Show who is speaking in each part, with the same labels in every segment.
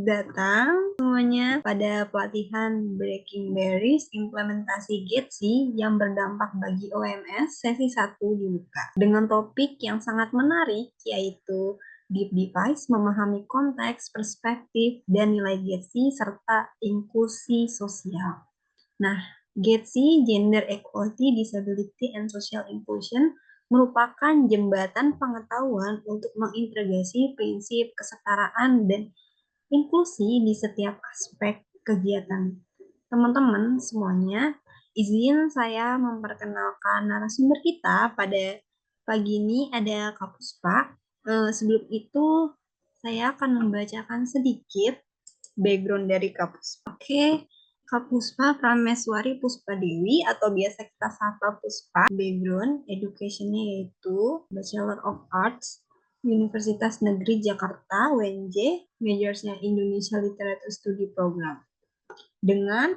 Speaker 1: datang semuanya pada pelatihan Breaking Berries implementasi Getsi yang berdampak bagi OMS sesi 1 dibuka dengan topik yang sangat menarik yaitu Deep Device memahami konteks, perspektif, dan nilai Getsi serta inklusi sosial. Nah, Getsi, Gender Equality, Disability, and Social Inclusion merupakan jembatan pengetahuan untuk mengintegrasi prinsip kesetaraan dan inklusi di setiap aspek kegiatan. Teman-teman semuanya, izin saya memperkenalkan narasumber kita pada pagi ini ada Kak Puspa. Sebelum itu, saya akan membacakan sedikit background dari Kak Puspa. Oke, Kak Puspa Prameswari Puspa Dewi atau biasa kita sapa Puspa. Background education-nya yaitu Bachelor of Arts Universitas Negeri Jakarta, UNJ, majorsnya Indonesia Literature Study Program. Dengan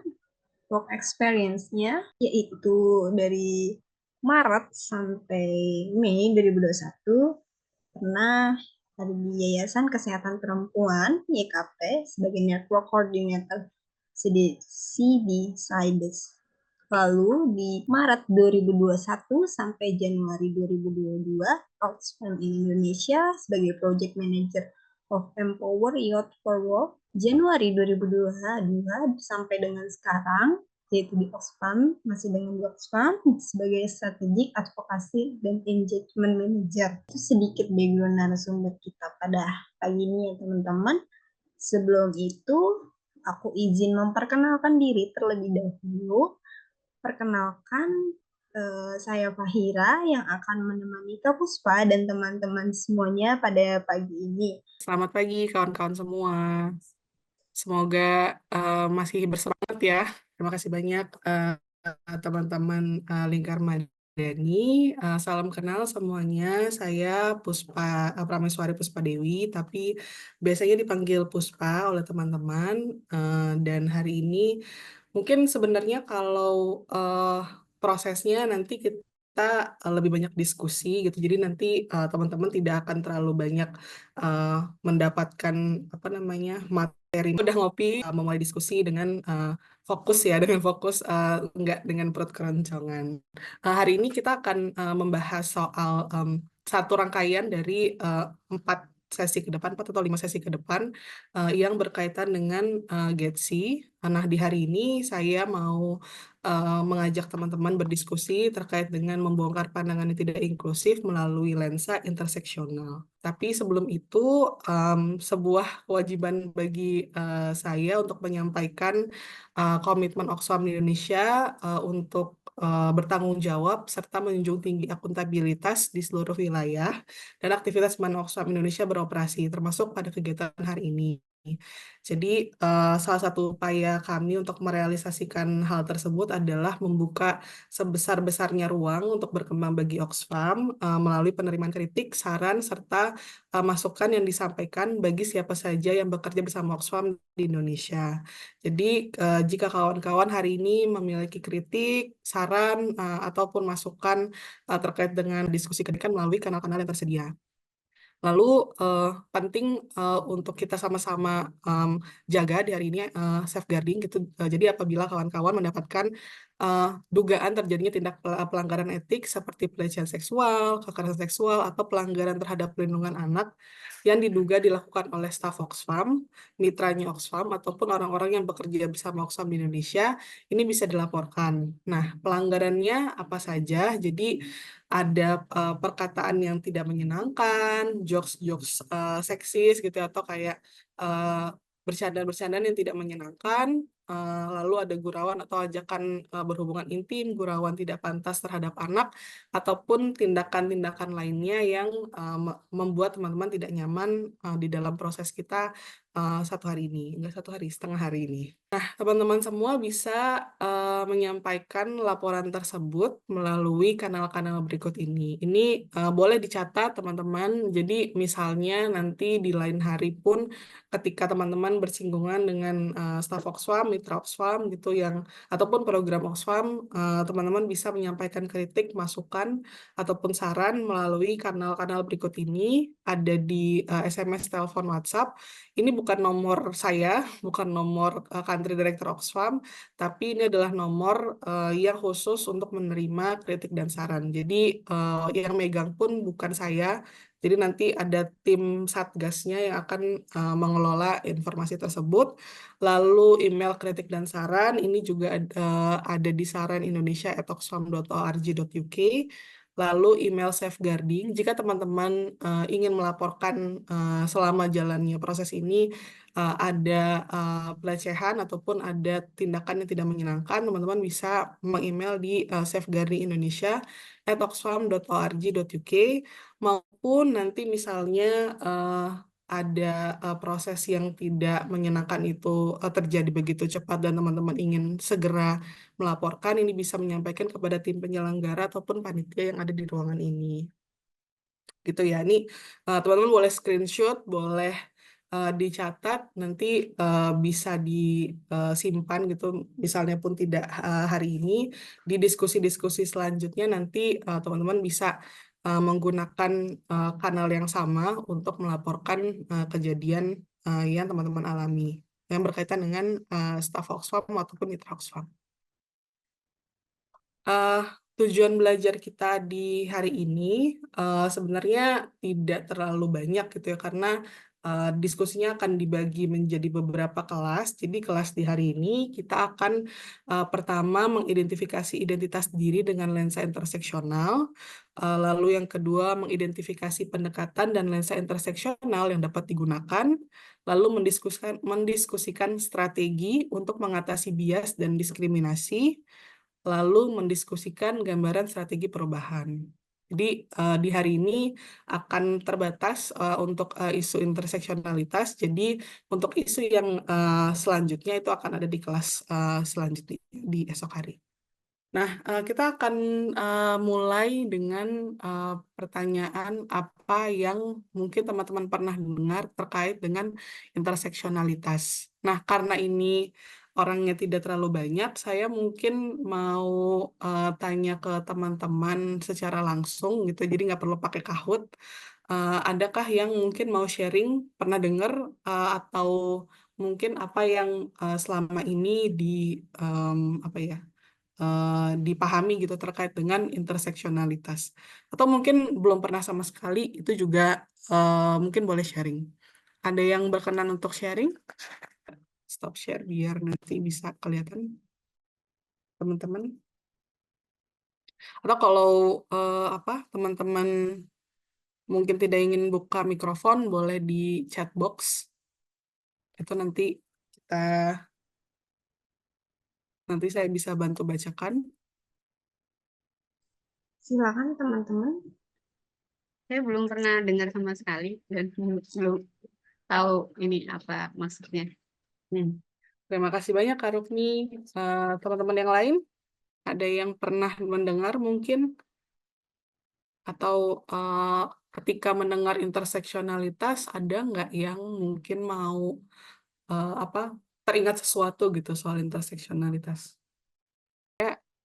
Speaker 1: work experience-nya yaitu dari Maret sampai Mei 2021 pernah ada di Yayasan Kesehatan Perempuan YKP sebagai Network Coordinator CDC CIDES. Lalu di Maret 2021 sampai Januari 2022, Oxfam Indonesia sebagai Project Manager of Empower Youth for Work. Januari 2022 sampai dengan sekarang, yaitu di Oxfam, masih dengan di Oxfam sebagai Strategic Advocacy dan Engagement Manager. Itu sedikit background narasumber kita pada pagi ini ya teman-teman. Sebelum itu, aku izin memperkenalkan diri terlebih dahulu. Perkenalkan, saya Fahira yang akan menemani Kak Puspa dan teman-teman semuanya pada pagi ini.
Speaker 2: Selamat pagi kawan-kawan semua. Semoga masih bersemangat ya. Terima kasih banyak teman-teman Lingkar Madani. Salam kenal semuanya. Saya Puspa Prameswari Puspa Dewi, tapi biasanya dipanggil Puspa oleh teman-teman. Dan hari ini mungkin sebenarnya kalau prosesnya nanti kita lebih banyak diskusi gitu. Jadi nanti teman-teman tidak akan terlalu banyak mendapatkan apa namanya materi. Udah ngopi, memulai diskusi dengan fokus ya, dengan fokus enggak dengan perut keroncongan. Hari ini kita akan membahas soal satu rangkaian dari 4 sesi ke depan, 4 atau 5 sesi ke depan yang berkaitan dengan Getsi. Nah, di hari ini saya mau mengajak teman-teman berdiskusi terkait dengan membongkar pandangan yang tidak inklusif melalui lensa interseksional. Tapi sebelum itu, sebuah kewajiban bagi saya untuk menyampaikan komitmen Oxfam Indonesia untuk bertanggung jawab serta menjunjung tinggi akuntabilitas di seluruh wilayah dan aktivitas mana Oxfam Indonesia beroperasi, termasuk pada kegiatan hari ini. Jadi, salah satu upaya kami untuk merealisasikan hal tersebut adalah membuka sebesar-besarnya ruang untuk berkembang bagi Oxfam melalui penerimaan kritik, saran, serta masukan yang disampaikan bagi siapa saja yang bekerja bersama Oxfam di Indonesia. Jadi, jika kawan-kawan hari ini memiliki kritik, saran, ataupun masukan terkait dengan diskusi kritikan melalui kanal-kanal yang tersedia. Lalu penting untuk kita sama-sama jaga di hari ini safeguarding gitu. Jadi apabila kawan-kawan mendapatkan dugaan terjadinya tindak pelanggaran etik seperti pelecehan seksual, kekerasan seksual, atau pelanggaran terhadap perlindungan anak yang diduga dilakukan oleh staf Oxfam, mitranya Oxfam, ataupun orang-orang yang bekerja bersama Oxfam di Indonesia, ini bisa dilaporkan. Nah, pelanggarannya apa saja? Jadi ada perkataan yang tidak menyenangkan, jokes-jokes seksis gitu ya, atau kayak bercandaan-bercandaan yang tidak menyenangkan, lalu ada gurauan atau ajakan berhubungan intim, gurauan tidak pantas terhadap anak, ataupun tindakan-tindakan lainnya yang membuat teman-teman tidak nyaman di dalam proses kita satu hari ini, enggak satu hari, setengah hari ini. Nah, teman-teman semua bisa menyampaikan laporan tersebut melalui kanal-kanal berikut ini. Ini boleh dicatat, teman-teman. Jadi, misalnya nanti di lain hari pun ketika teman-teman bersinggungan dengan staf Oxfam, mitra Oxfam gitu yang ataupun program Oxfam, teman-teman bisa menyampaikan kritik, masukan ataupun saran melalui kanal-kanal berikut ini. Ada di SMS, telepon, WhatsApp. Ini bukan nomor saya, bukan nomor Country Director Oxfam, tapi ini adalah nomor yang khusus untuk menerima kritik dan saran. Jadi yang megang pun bukan saya, jadi nanti ada tim satgasnya yang akan mengelola informasi tersebut. Lalu email kritik dan saran ini juga ada di saranindonesia@oxfam.org.uk. Lalu email safeguarding, jika teman-teman ingin melaporkan selama jalannya proses ini ada pelecehan ataupun ada tindakan yang tidak menyenangkan, teman-teman bisa mengemail di safeguardingindonesia@oxfam.org.uk, maupun nanti misalnya ada proses yang tidak menyenangkan itu terjadi begitu cepat dan teman-teman ingin segera melaporkan, ini bisa menyampaikan kepada tim penyelenggara ataupun panitia yang ada di ruangan ini. Gitu ya, ini teman-teman boleh screenshot, boleh dicatat, nanti bisa disimpan gitu, misalnya pun tidak hari ini, di diskusi-diskusi selanjutnya nanti teman-teman bisa menggunakan kanal yang sama untuk melaporkan kejadian yang teman-teman alami, yang berkaitan dengan staf Oxfam ataupun mitra Oxfam. Eh, Tujuan belajar kita di hari ini sebenarnya tidak terlalu banyak gitu ya, karena diskusinya akan dibagi menjadi beberapa kelas. Jadi kelas di hari ini kita akan pertama mengidentifikasi identitas diri dengan lensa interseksional, lalu yang kedua mengidentifikasi pendekatan dan lensa interseksional yang dapat digunakan, lalu mendiskusikan strategi untuk mengatasi bias dan diskriminasi, lalu mendiskusikan gambaran strategi perubahan. Jadi di hari ini akan terbatas untuk isu interseksionalitas. Jadi untuk isu yang selanjutnya itu akan ada di kelas selanjutnya di esok hari. Nah, kita akan mulai dengan pertanyaan apa yang mungkin teman-teman pernah dengar terkait dengan interseksionalitas. Nah, karena ini orangnya tidak terlalu banyak, saya mungkin mau tanya ke teman-teman secara langsung gitu, jadi nggak perlu pakai Kahoot. Adakah yang mungkin mau sharing, pernah dengar atau mungkin apa yang selama ini di apa ya? Dipahami gitu terkait dengan interseksionalitas. Atau mungkin belum pernah sama sekali, itu juga mungkin boleh sharing. Ada yang berkenan untuk sharing? Stop share biar nanti bisa kelihatan teman-teman. Atau kalau apa teman-teman mungkin tidak ingin buka mikrofon, boleh di chat box. Itu kita nanti saya bisa bantu bacakan.
Speaker 1: Silakan teman-teman.
Speaker 3: Saya belum pernah dengar sama sekali dan belum tahu ini apa maksudnya.
Speaker 2: Terima kasih banyak Kak Rukni. Teman-teman yang lain, ada yang pernah mendengar mungkin? Atau ketika mendengar interseksionalitas, ada nggak yang mungkin mau apa teringat sesuatu gitu soal interseksionalitas?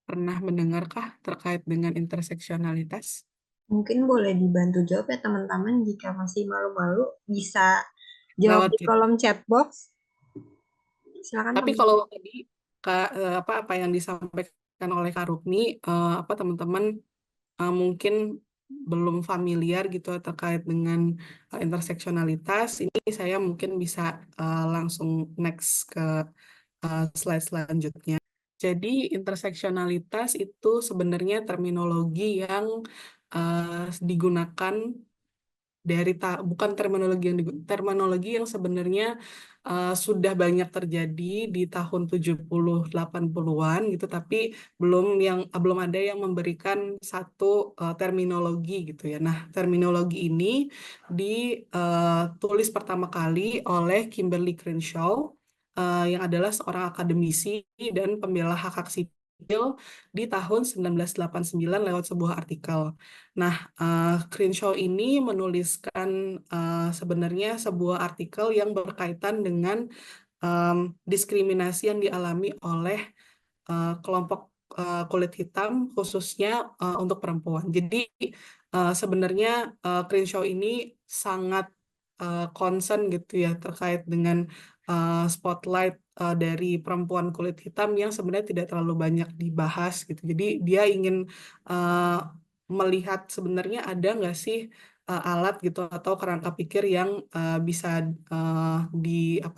Speaker 2: Pernah mendengarkah terkait dengan interseksionalitas?
Speaker 1: Mungkin boleh dibantu jawab ya teman-teman. Jika masih malu-malu, bisa jawab
Speaker 2: Lewat
Speaker 1: di
Speaker 2: chat.
Speaker 1: kolom chat box. Silakan
Speaker 2: Tapi
Speaker 1: teman-teman.
Speaker 2: kalau tadi apa yang disampaikan oleh Kak Rukni, apa teman-teman mungkin belum familiar gitu terkait dengan interseksionalitas, ini saya mungkin bisa langsung next ke slide selanjutnya. Jadi interseksionalitas itu sebenarnya terminologi yang digunakan dari bukan terminologi yang sebenarnya sudah banyak terjadi di tahun 70-80-an gitu, tapi belum ada yang memberikan satu terminologi gitu ya. Nah, terminologi ini ditulis pertama kali oleh Kimberly Crenshaw yang adalah seorang akademisi dan pembela hak-hak sipil di tahun 1989 lewat sebuah artikel. Nah, Crenshaw ini menuliskan sebenarnya sebuah artikel yang berkaitan dengan diskriminasi yang dialami oleh kelompok kulit hitam, khususnya untuk perempuan. Jadi sebenarnya Crenshaw ini sangat concern gitu ya terkait dengan spotlight dari perempuan kulit hitam yang sebenarnya tidak terlalu banyak dibahas gitu. Jadi dia ingin melihat sebenarnya ada nggak sih alat gitu atau kerangka pikir yang bisa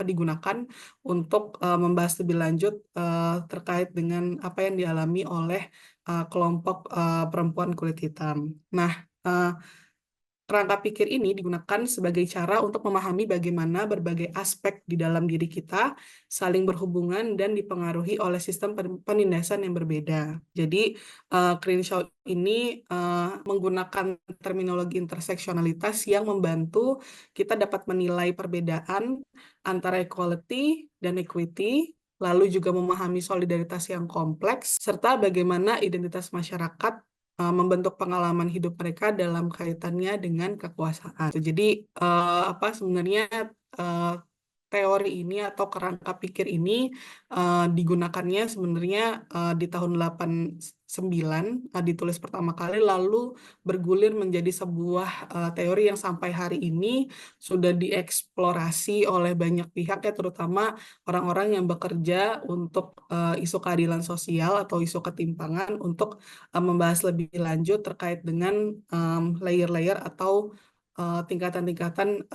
Speaker 2: digunakan untuk membahas lebih lanjut terkait dengan apa yang dialami oleh kelompok perempuan kulit hitam. Nah, kerangka pikir ini digunakan sebagai cara untuk memahami bagaimana berbagai aspek di dalam diri kita saling berhubungan dan dipengaruhi oleh sistem penindasan yang berbeda. Jadi, Crenshaw ini menggunakan terminologi interseksionalitas yang membantu kita dapat menilai perbedaan antara equality dan equity, lalu juga memahami solidaritas yang kompleks, serta bagaimana identitas masyarakat membentuk pengalaman hidup mereka dalam kaitannya dengan kekuasaan. Jadi apa sebenarnya eh, teori ini atau kerangka pikir ini digunakannya sebenarnya di tahun 89 ditulis pertama kali lalu bergulir menjadi sebuah teori yang sampai hari ini sudah dieksplorasi oleh banyak pihak ya terutama orang-orang yang bekerja untuk isu keadilan sosial atau isu ketimpangan untuk membahas lebih lanjut terkait dengan layer-layer atau tingkatan-tingkatan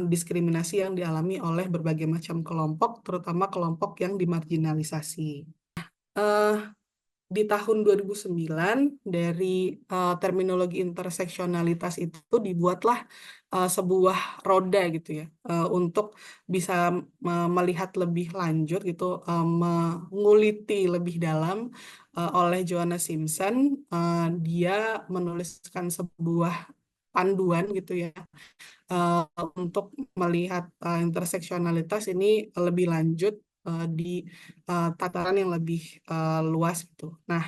Speaker 2: diskriminasi yang dialami oleh berbagai macam kelompok, terutama kelompok yang dimarginalisasi. Eh, di tahun 2009 dari terminologi interseksionalitas itu dibuatlah sebuah roda gitu ya untuk bisa melihat lebih lanjut gitu menguliti lebih dalam oleh Joanna Simpson. Dia menuliskan sebuah panduan gitu ya uh, untuk melihat interseksionalitas ini lebih lanjut di tataran yang lebih luas gitu. Nah,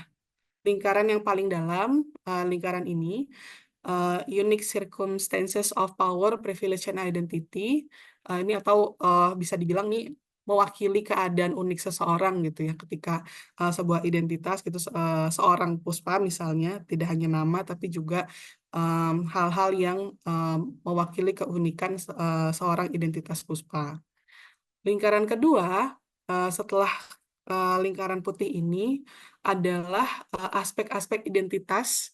Speaker 2: lingkaran yang paling dalam, lingkaran ini, unique circumstances of power, privilege, and identity, ini atau bisa dibilang nih mewakili keadaan unik seseorang gitu ya ketika sebuah identitas gitu seorang Puspa misalnya tidak hanya nama tapi juga hal-hal yang mewakili keunikan seorang identitas Puspa. Lingkaran kedua setelah lingkaran putih ini adalah aspek-aspek identitas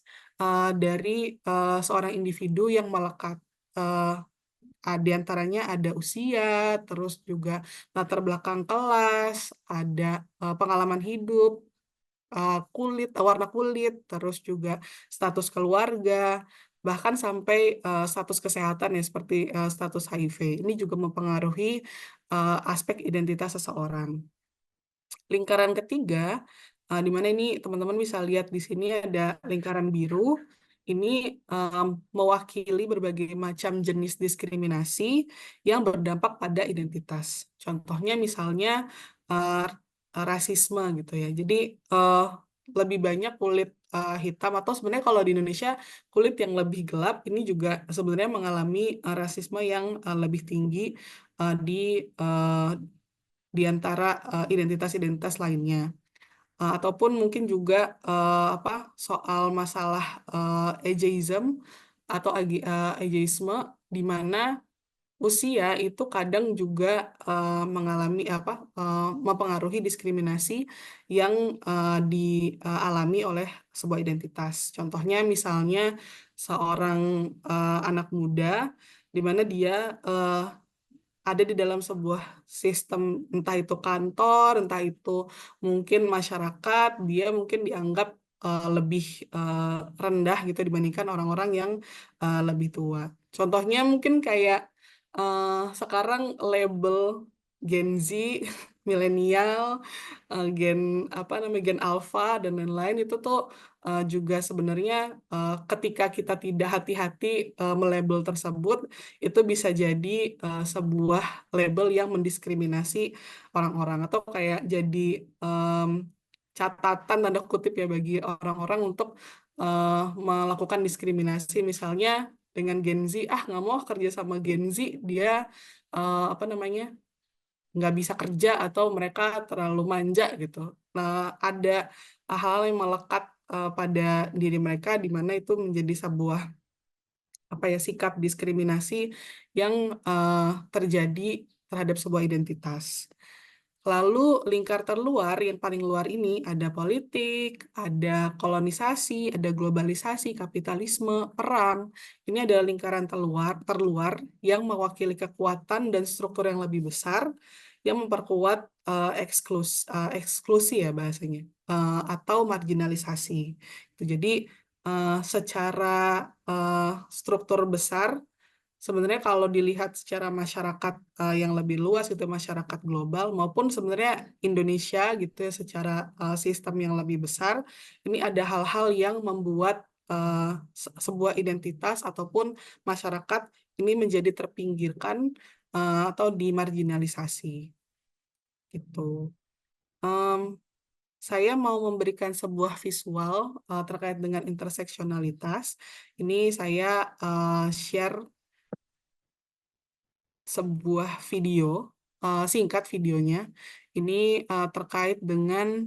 Speaker 2: dari seorang individu yang melekat. Di antaranya ada usia, terus juga latar belakang kelas, ada pengalaman hidup, kulit, warna kulit, terus juga status keluarga, bahkan sampai status kesehatan ya seperti status HIV. Ini juga mempengaruhi aspek identitas seseorang. Lingkaran ketiga, di mana ini teman-teman bisa lihat di sini ada lingkaran biru. Ini mewakili berbagai macam jenis diskriminasi yang berdampak pada identitas. Contohnya misalnya uh, rasisme gitu ya. Jadi lebih banyak kulit hitam atau sebenarnya kalau di Indonesia kulit yang lebih gelap ini juga sebenarnya mengalami rasisme yang lebih tinggi di di antara identitas-identitas lainnya. Ataupun mungkin juga apa soal masalah ageism atau ageisme di mana usia itu kadang juga mengalami apa mempengaruhi diskriminasi yang dialami oleh sebuah identitas. Contohnya misalnya seorang anak muda di mana dia ada di dalam sebuah sistem, entah itu kantor, entah itu mungkin masyarakat, dia mungkin dianggap lebih rendah gitu dibandingkan orang-orang yang lebih tua. Contohnya mungkin kayak sekarang label Gen Z, milenial, gen apa namanya gen alpha dan lain-lain itu tuh juga sebenarnya ketika kita tidak hati-hati melabel tersebut itu bisa jadi sebuah label yang mendiskriminasi orang-orang atau kayak jadi em, catatan tanda kutip ya bagi orang-orang untuk melakukan diskriminasi misalnya dengan Gen Z nggak mau kerja sama Gen Z dia apa namanya nggak bisa kerja atau mereka terlalu manja gitu. Nah, ada hal yang melekat pada diri mereka di mana itu menjadi sebuah sikap diskriminasi yang terjadi terhadap sebuah identitas. Lalu lingkar terluar, yang paling luar ini ada politik, ada kolonisasi, ada globalisasi, kapitalisme, perang. Ini adalah lingkaran terluar yang mewakili kekuatan dan struktur yang lebih besar yang memperkuat eksklusi ya bahasanya, atau marginalisasi. Jadi secara struktur besar, sebenarnya kalau dilihat secara masyarakat yang lebih luas itu masyarakat global maupun sebenarnya Indonesia gitu ya secara sistem yang lebih besar, ini ada hal-hal yang membuat sebuah identitas ataupun masyarakat ini menjadi terpinggirkan atau dimarginalisasi gitu. Saya mau memberikan sebuah visual terkait dengan interseksionalitas. Ini saya share sebuah video, singkat videonya. Ini terkait dengan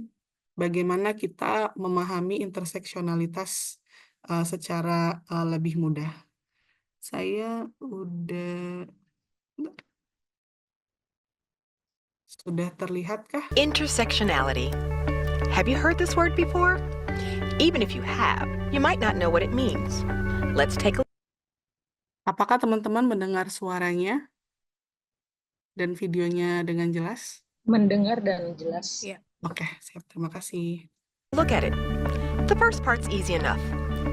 Speaker 2: bagaimana kita memahami interseksionalitas secara lebih mudah. Saya sudah terlihatkah?
Speaker 4: Intersectionality. Have you heard this word before? Even if you have, you might not know what it means. Let's take a
Speaker 2: Apakah teman-teman mendengar suaranya dan videonya dengan jelas?
Speaker 5: Mendengar dan jelas.
Speaker 3: Ya.
Speaker 2: Oke, siap. Terima kasih.
Speaker 4: look at it. The first part's easy enough.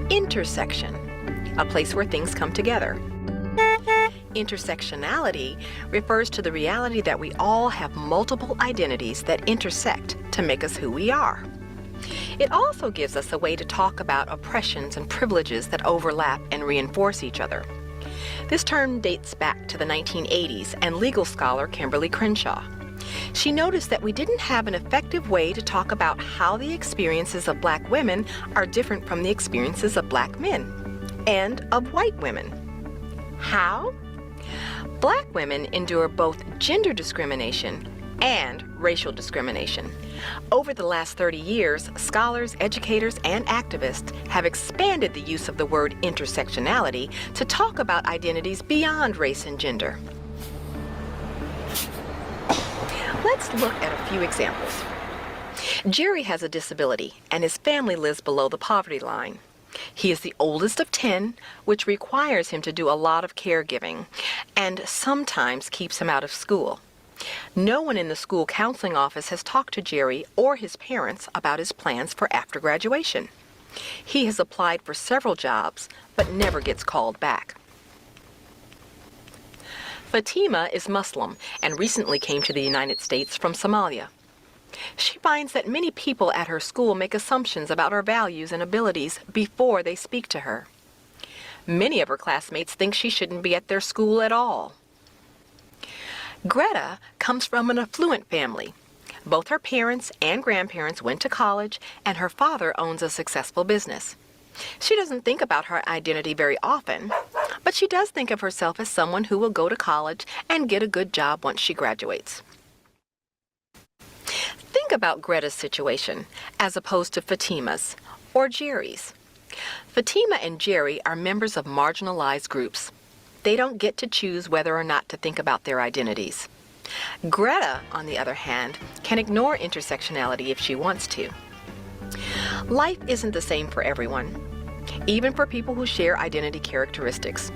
Speaker 4: Intersection, a place where things come together. Intersectionality refers to the reality that we all have multiple identities that intersect to make us who we are. It also gives us a way to talk about oppressions and privileges that overlap and reinforce each other. This term dates back to the 1980s and legal scholar Kimberly Crenshaw. She noticed that we didn't have an effective way to talk about how the experiences of Black women are different from the experiences of Black men and of white women. How? Black women endure both gender discrimination and racial discrimination. Over the last 30 years, scholars, educators, and activists have expanded the use of the word intersectionality to talk about identities beyond race and gender. Let's look at a few examples. Jerry has a disability, and his family lives below the poverty line. He is the oldest of 10, which requires him to do a lot of caregiving, and sometimes keeps him out of school. No one in the school counseling office has talked to Jerry or his parents about his plans for after graduation. He has applied for several jobs, but never gets called back. Fatima is Muslim and recently came to the United States from Somalia. She finds that many people at her school make assumptions about her values and abilities before they speak to her. Many of her classmates think she shouldn't be at their school at all. Greta comes from an affluent family. Both her parents and grandparents went to college, and her father owns a successful business. She doesn't think about her identity very often, but she does think of herself as someone who will go to college and get a good job once she graduates. Think about Greta's situation as opposed to Fatima's or Jerry's. Fatima and Jerry are members of marginalized groups. They don't get to choose whether or not to think about their identities. Greta, on the other hand, can ignore intersectionality if she wants to. Life isn't the same for everyone, even for people who share identity characteristics.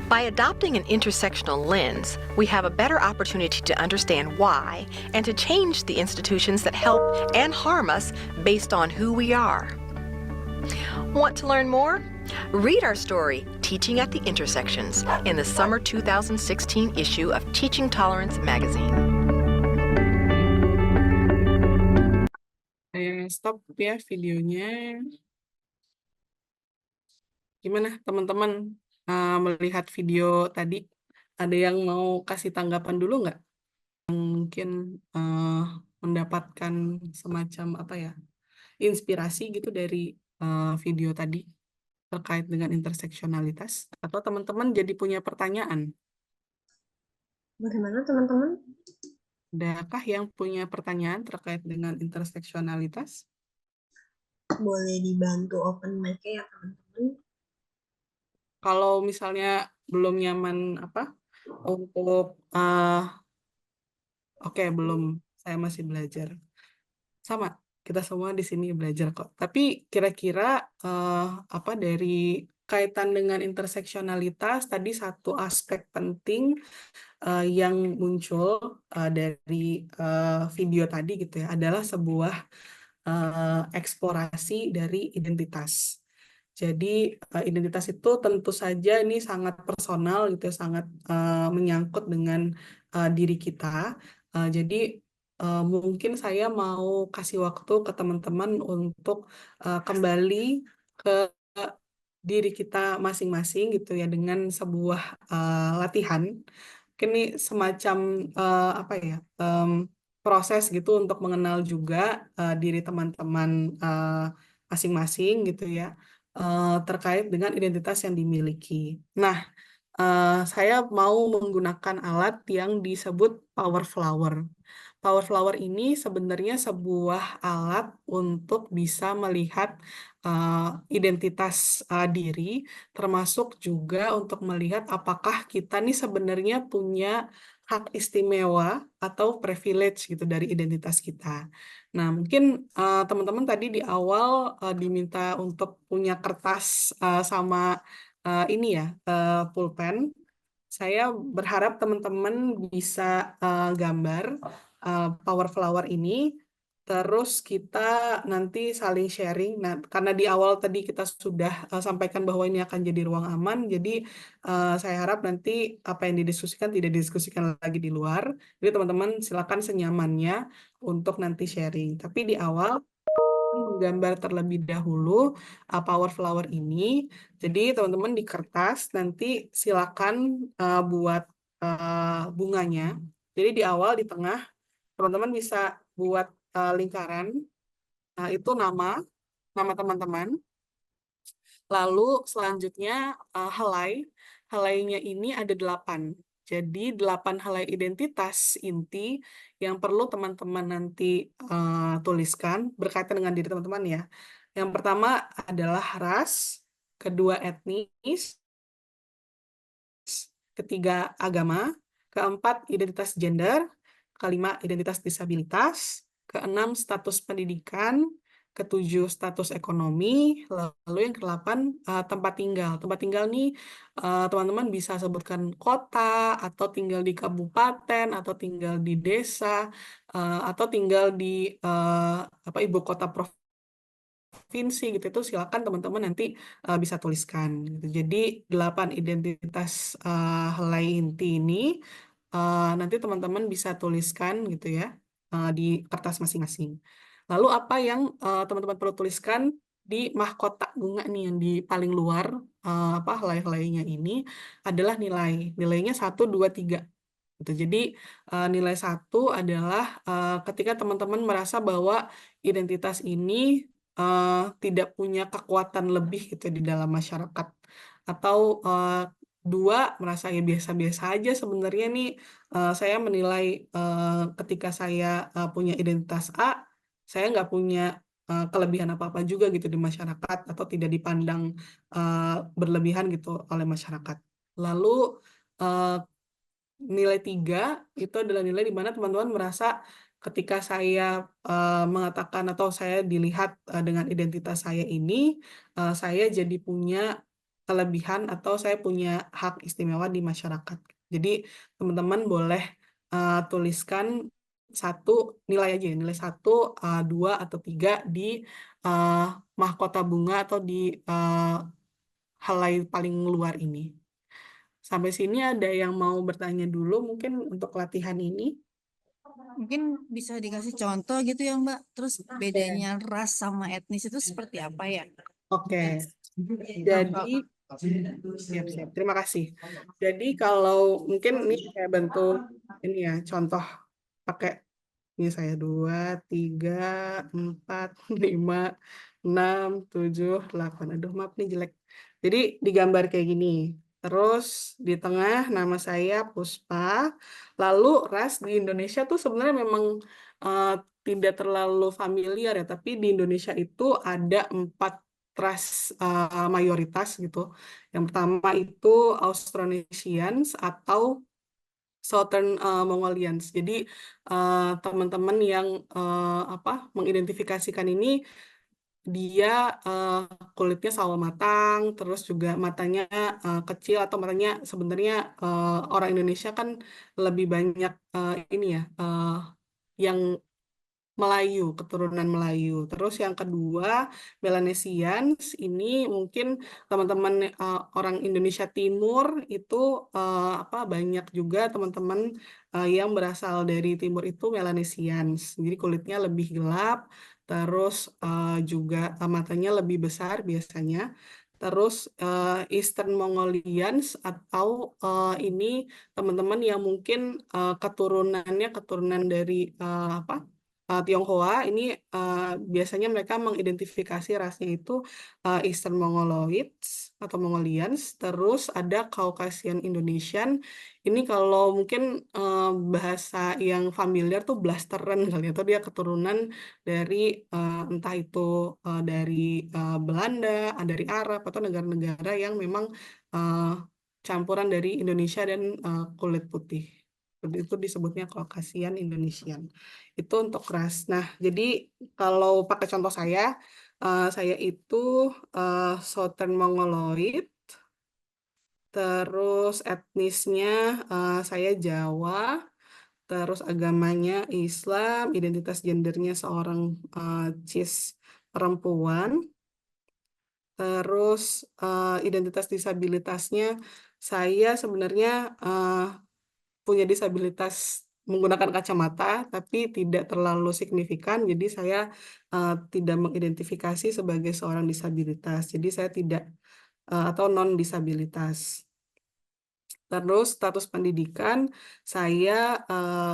Speaker 4: By adopting an intersectional lens, we have a better opportunity to understand why and to change the institutions that help and harm us based on who we are. Want to learn more? Read our story, Teaching at the Intersections, in the summer 2016 issue of Teaching Tolerance magazine.
Speaker 2: Saya stop ya videonya. Gimana teman-teman melihat video tadi? Ada yang mau kasih tanggapan dulu nggak? Mungkin mendapatkan semacam inspirasi gitu dari video tadi terkait dengan interseksionalitas, atau teman-teman jadi punya pertanyaan?
Speaker 1: Bagaimana teman-teman?
Speaker 2: Adakah yang punya pertanyaan terkait dengan interseksionalitas?
Speaker 1: Boleh dibantu open mic ya teman-teman.
Speaker 2: Kalau misalnya belum nyaman untuk oke, belum, saya masih belajar. Sama, kita semua di sini belajar kok. Tapi kira-kira dari kaitan dengan interseksionalitas tadi satu aspek penting yang muncul dari video tadi gitu ya adalah sebuah eksplorasi dari identitas. Jadi identitas itu tentu saja ini sangat personal gitu ya, sangat menyangkut dengan diri kita. Jadi mungkin saya mau kasih waktu ke teman-teman untuk kembali ke diri kita masing-masing gitu ya dengan sebuah latihan. Mungkin ini semacam proses gitu untuk mengenal juga diri teman-teman masing-masing gitu ya terkait dengan identitas yang dimiliki. Nah, saya mau menggunakan alat yang disebut Power Flower. Power Flower ini sebenarnya sebuah alat untuk bisa melihat identitas diri, termasuk juga untuk melihat apakah kita nih sebenarnya punya hak istimewa atau privilege gitu dari identitas kita. Nah, mungkin teman-teman tadi di awal diminta untuk punya kertas sama ini ya pulpen. Saya berharap teman-teman bisa gambar Power Flower ini, terus kita nanti saling sharing. Nah, karena di awal tadi kita sudah sampaikan bahwa ini akan jadi ruang aman, jadi saya harap nanti apa yang didiskusikan tidak didiskusikan lagi di luar. Jadi teman-teman silakan senyamannya untuk nanti sharing. Tapi di awal menggambar terlebih dahulu Power Flower ini. Jadi teman-teman di kertas nanti silakan buat bunganya. Jadi di awal, di tengah, teman-teman bisa buat lingkaran. Nah, itu nama teman-teman. Lalu selanjutnya helai. Helainya ini ada 8. Jadi 8 helai identitas inti yang perlu teman-teman nanti tuliskan berkaitan dengan diri teman-teman ya. Yang pertama adalah ras, kedua etnis, ketiga agama, keempat identitas gender, kelima identitas disabilitas, keenam status pendidikan, ketujuh status ekonomi, lalu yang kedelapan tempat tinggal. Tempat tinggal nih teman-teman bisa sebutkan kota, atau tinggal di kabupaten, atau tinggal di desa, atau tinggal di ibu kota provinsi gitu. Itu silakan teman-teman nanti bisa tuliskan gitu. Jadi 8 identitas helai inti ini nanti teman-teman bisa tuliskan gitu ya di kertas masing-masing. Lalu apa yang teman-teman perlu tuliskan di mahkota bunga nih yang di paling luar helai-helainya ini adalah nilai. Nilainya 1, 2, 3. Gitu. Jadi nilai 1 adalah ketika teman-teman merasa bahwa identitas ini tidak punya kekuatan lebih gitu di dalam masyarakat. Atau 2 merasa ya biasa-biasa aja sebenarnya nih saya menilai ketika saya punya identitas A, saya nggak punya kelebihan apa-apa juga gitu di masyarakat atau tidak dipandang berlebihan gitu oleh masyarakat. Lalu nilai 3 itu adalah nilai di mana teman-teman merasa ketika saya mengatakan atau saya dilihat dengan identitas saya ini, saya jadi punya kelebihan atau saya punya hak istimewa di masyarakat. Jadi teman-teman boleh tuliskan nilai aja, nilai 1, 2, atau 3 di mahkota bunga atau di helai paling luar ini. Sampai sini ada yang mau bertanya dulu mungkin untuk latihan ini?
Speaker 6: Mungkin bisa dikasih contoh gitu ya Mbak. Terus bedanya ras sama etnis itu seperti apa ya?
Speaker 2: Oke. Jadi siap-siap. Terima kasih. Jadi kalau mungkin ini saya bantu ini ya contoh pakai ini saya 2, 3, 4, 5, 6, 7, 8. Aduh maaf nih jelek. Jadi digambar kayak gini. Terus di tengah nama saya Puspa. Lalu ras di Indonesia tuh sebenarnya memang tidak terlalu familiar ya. Tapi di Indonesia itu ada 4 ras mayoritas gitu. Yang pertama itu Austronesians atau Southern Mongolians. Jadi teman-teman yang mengidentifikasikan ini dia kulitnya sawo matang, terus juga matanya kecil atau matanya sebenarnya orang Indonesia kan lebih banyak ini ya yang Melayu, keturunan Melayu. Terus yang kedua, Melanesians ini mungkin teman-teman orang Indonesia Timur itu banyak juga teman-teman yang berasal dari timur itu Melanesians. Jadi kulitnya lebih gelap, terus juga matanya lebih besar biasanya. Terus Eastern Mongolians atau ini teman-teman yang mungkin keturunan dari Tionghoa ini biasanya mereka mengidentifikasi rasnya itu Eastern Mongoloids atau Mongolians. Terus ada Caucasian Indonesian. Ini kalau mungkin bahasa yang familiar tuh Blasteran kali ya, atau dia keturunan dari entah itu dari Belanda, dari Arab atau negara-negara yang memang campuran dari Indonesia dan kulit putih. Itu disebutnya Caucasian Indonesian. Itu untuk ras. Nah, jadi kalau pakai contoh saya itu Southern Mongoloid, terus etnisnya saya Jawa, terus agamanya Islam, identitas gendernya seorang cis perempuan, terus identitas disabilitasnya saya sebenarnya punya disabilitas menggunakan kacamata, tapi tidak terlalu signifikan. Jadi saya tidak mengidentifikasi sebagai seorang disabilitas. Jadi saya tidak atau non disabilitas. Terus status pendidikan saya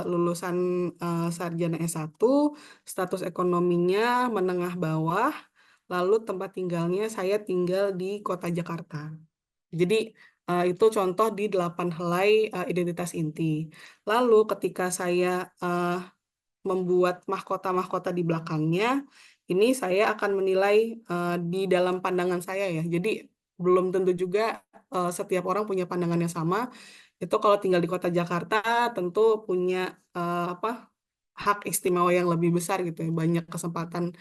Speaker 2: lulusan sarjana S1, status ekonominya menengah bawah, lalu tempat tinggalnya saya tinggal di kota Jakarta. Jadi itu contoh di 8 helai identitas inti. Lalu ketika saya membuat mahkota-mahkota di belakangnya, ini saya akan menilai di dalam pandangan saya ya. Jadi belum tentu juga setiap orang punya pandangan yang sama. Itu kalau tinggal di kota Jakarta tentu punya hak istimewa yang lebih besar gitu ya. Banyak kesempatan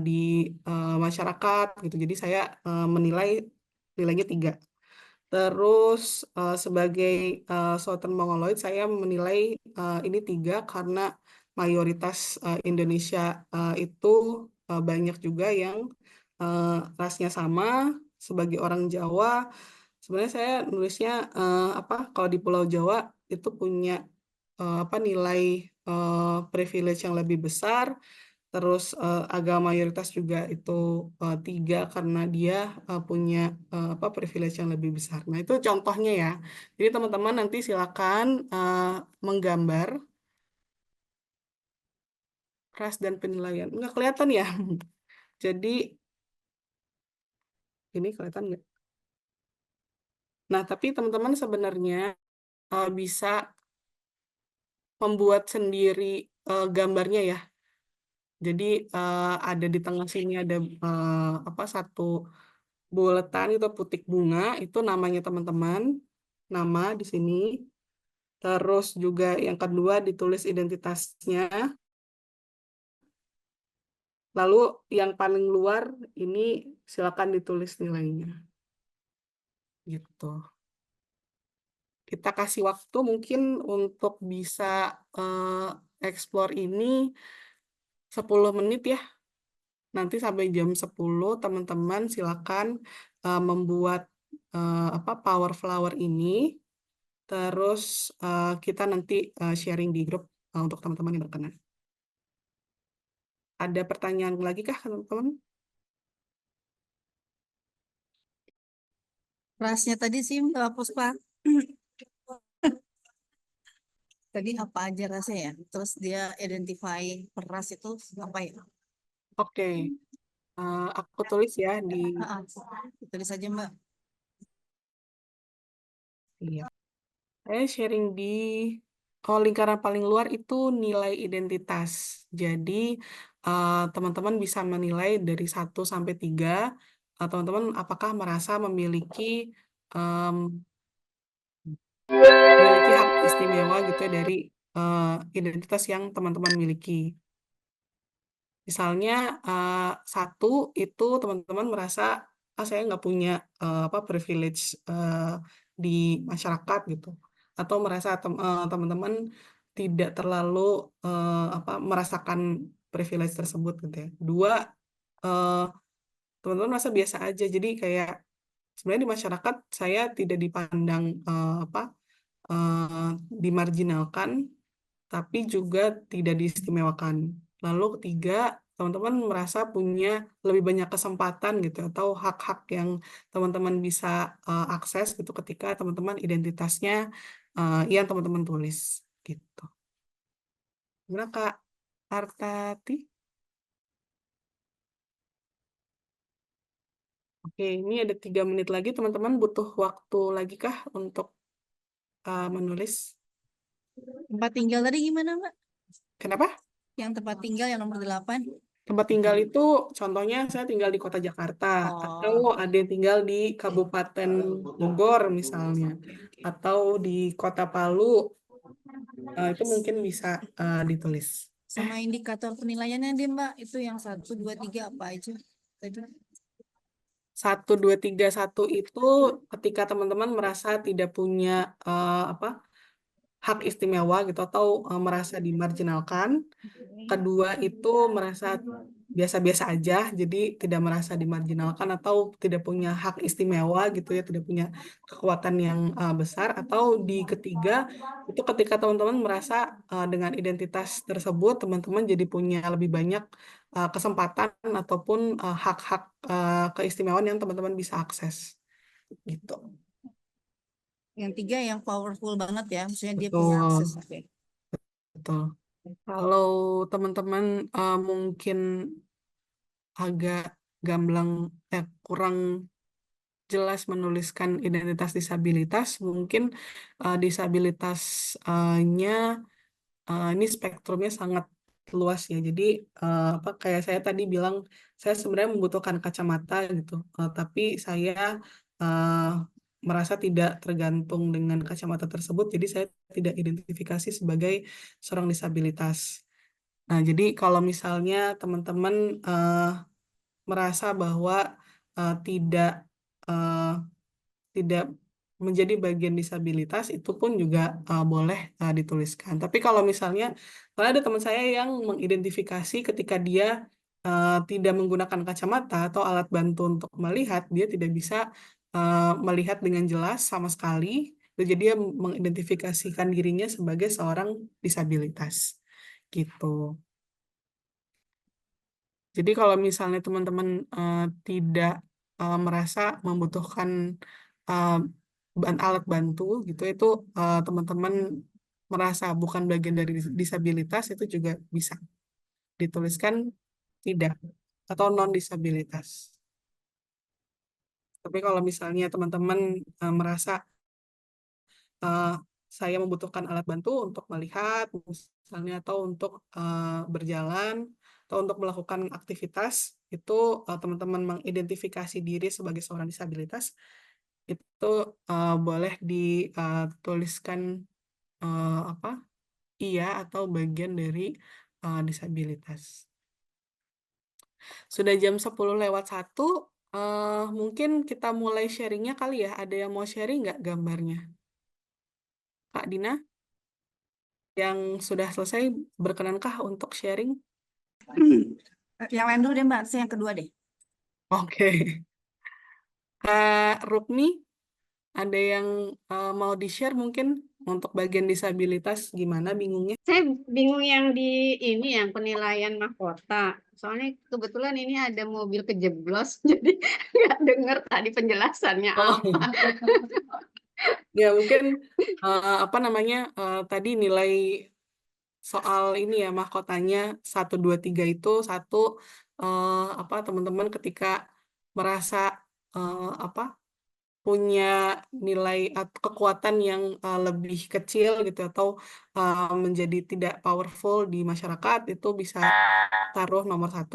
Speaker 2: di masyarakat gitu. Jadi saya menilai nilainya 3. Terus sebagai Southern Mongoloid saya menilai ini 3 karena mayoritas Indonesia itu banyak juga yang rasnya sama. Sebagai orang Jawa, sebenarnya saya nulisnya kalau di Pulau Jawa itu punya nilai privilege yang lebih besar. Terus agama mayoritas juga itu 3 karena dia punya privilege yang lebih besar. Nah itu contohnya ya. Jadi teman-teman nanti silakan menggambar ras dan penilaian. Nggak kelihatan ya. Jadi ini kelihatan nggak? Nah tapi teman-teman sebenarnya bisa membuat sendiri gambarnya ya. Jadi ada di tengah sini ada satu buletan itu putik bunga, itu namanya teman-teman, nama di sini. Terus juga yang kedua ditulis identitasnya. Lalu yang paling luar ini silakan ditulis nilainya. Gitu. Kita kasih waktu mungkin untuk bisa explore ini 10 menit ya. Nanti sampai jam 10 teman-teman silakan membuat power flower ini. Terus kita nanti sharing di grup untuk teman-teman yang berkenan. Ada pertanyaan lagi kah teman-teman?
Speaker 6: Rasnya tadi sih Mbak Puspa. Tadi apa aja rasnya ya? Terus dia identify per ras itu apa ya?
Speaker 2: Oke, aku tulis ya di.
Speaker 6: Tulis aja Mbak.
Speaker 2: Iya. Saya sharing di lingkaran paling luar itu nilai identitas. Jadi teman-teman bisa menilai dari 1 sampai 3 teman-teman apakah merasa memiliki hak istimewa gitu ya dari identitas yang teman-teman miliki. Misalnya satu itu teman-teman merasa saya nggak punya privilege di masyarakat gitu, atau merasa teman-teman tidak terlalu merasakan privilege tersebut gitu ya. Dua, teman-teman merasa biasa aja, jadi kayak sebenarnya di masyarakat saya tidak dipandang dimarginalkan, tapi juga tidak diistimewakan. Lalu ketiga, teman-teman merasa punya lebih banyak kesempatan gitu atau hak-hak yang teman-teman bisa akses gitu ketika teman-teman identitasnya yang teman-teman tulis gitu. Gimana Kak Artati? Oke, ini ada 3 menit lagi. Teman-teman butuh waktu lagi kah untuk menulis?
Speaker 6: Tempat tinggal tadi gimana, Mbak?
Speaker 2: Kenapa?
Speaker 6: Yang tempat tinggal yang nomor 8.
Speaker 2: Tempat tinggal itu contohnya saya tinggal di kota Jakarta, atau ada yang tinggal di Kabupaten Bogor misalnya, atau di kota Palu, itu mungkin bisa ditulis.
Speaker 6: Sama indikator penilaiannya deh, Mbak. Itu yang 1, 2, 3 apa aja tadi?
Speaker 2: 1, 2, 3, 1 itu ketika teman-teman merasa tidak punya hak istimewa gitu atau merasa dimarginalkan. Kedua itu merasa biasa-biasa aja, jadi tidak merasa dimarginalkan atau tidak punya hak istimewa gitu ya, tidak punya kekuatan yang besar. Atau di ketiga itu ketika teman-teman merasa dengan identitas tersebut teman-teman jadi punya lebih banyak kesempatan ataupun hak-hak keistimewaan yang teman-teman bisa akses gitu.
Speaker 6: Yang 3 yang powerful banget ya, maksudnya dia punya akses. Oke.
Speaker 2: Betul. Kalau teman-teman mungkin agak gamblang, kurang jelas menuliskan identitas disabilitas, mungkin disabilitasnya ini spektrumnya sangat luas ya. Jadi kayak saya tadi bilang, saya sebenarnya membutuhkan kacamata gitu, tapi saya merasa tidak tergantung dengan kacamata tersebut, jadi saya tidak identifikasi sebagai seorang disabilitas. Nah, jadi kalau misalnya teman-teman merasa bahwa tidak tidak menjadi bagian disabilitas, itu pun juga boleh dituliskan. Tapi kalau misalnya ada teman saya yang mengidentifikasi ketika dia tidak menggunakan kacamata atau alat bantu untuk melihat, dia tidak bisa melihat dengan jelas sama sekali. Jadi dia mengidentifikasikan dirinya sebagai seorang disabilitas. Gitu. Jadi kalau misalnya teman-teman tidak merasa membutuhkan alat bantu gitu, itu teman-teman merasa bukan bagian dari disabilitas, itu juga bisa dituliskan tidak atau non disabilitas. Tapi kalau misalnya teman-teman merasa saya membutuhkan alat bantu untuk melihat misalnya, atau untuk berjalan, atau untuk melakukan aktivitas, itu teman-teman mengidentifikasi diri sebagai seorang disabilitas, itu boleh dituliskan iya atau bagian dari disabilitas. Sudah jam 10:01, mungkin kita mulai sharingnya kali ya. Ada yang mau sharing nggak gambarnya? Kak Dina? Yang sudah selesai, berkenankah untuk sharing?
Speaker 6: Yang lain dulu deh, Mbak. Saya yang kedua deh.
Speaker 2: Oke. Kak Rukmi, ada yang mau di-share mungkin untuk bagian disabilitas, gimana bingungnya?
Speaker 3: Saya bingung yang di ini yang penilaian mahkota. Soalnya kebetulan ini ada mobil kejeblos, jadi nggak dengar tadi penjelasannya apa.
Speaker 2: Ya mungkin tadi nilai soal ini ya, mahkotanya 1, 2, 3 itu satu, teman-teman ketika merasa punya nilai atau kekuatan yang lebih kecil gitu, atau menjadi tidak powerful di masyarakat, itu bisa taruh nomor 1.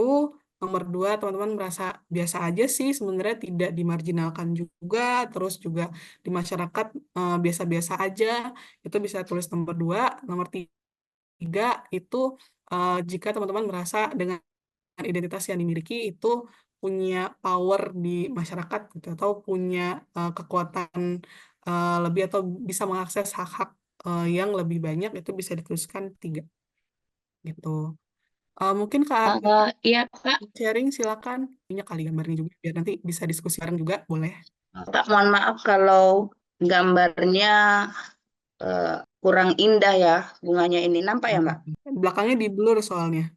Speaker 2: nomor 2 teman-teman merasa biasa aja sih, sebenarnya tidak dimarginalkan juga, terus juga di masyarakat biasa-biasa aja, itu bisa tulis nomor 2. Nomor 3 itu jika teman-teman merasa dengan identitas yang dimiliki itu punya power di masyarakat gitu, atau punya kekuatan lebih, atau bisa mengakses hak-hak yang lebih banyak, itu bisa dituliskan 3 gitu. Mungkin Kak Ardi
Speaker 5: Iya Kak,
Speaker 2: sharing, silakan. Punya kali gambarnya juga, biar nanti bisa diskusi bareng juga, boleh.
Speaker 5: Kak mohon maaf kalau gambarnya kurang indah ya, bunganya ini nampak ya Mbak?
Speaker 2: Belakangnya di blur soalnya.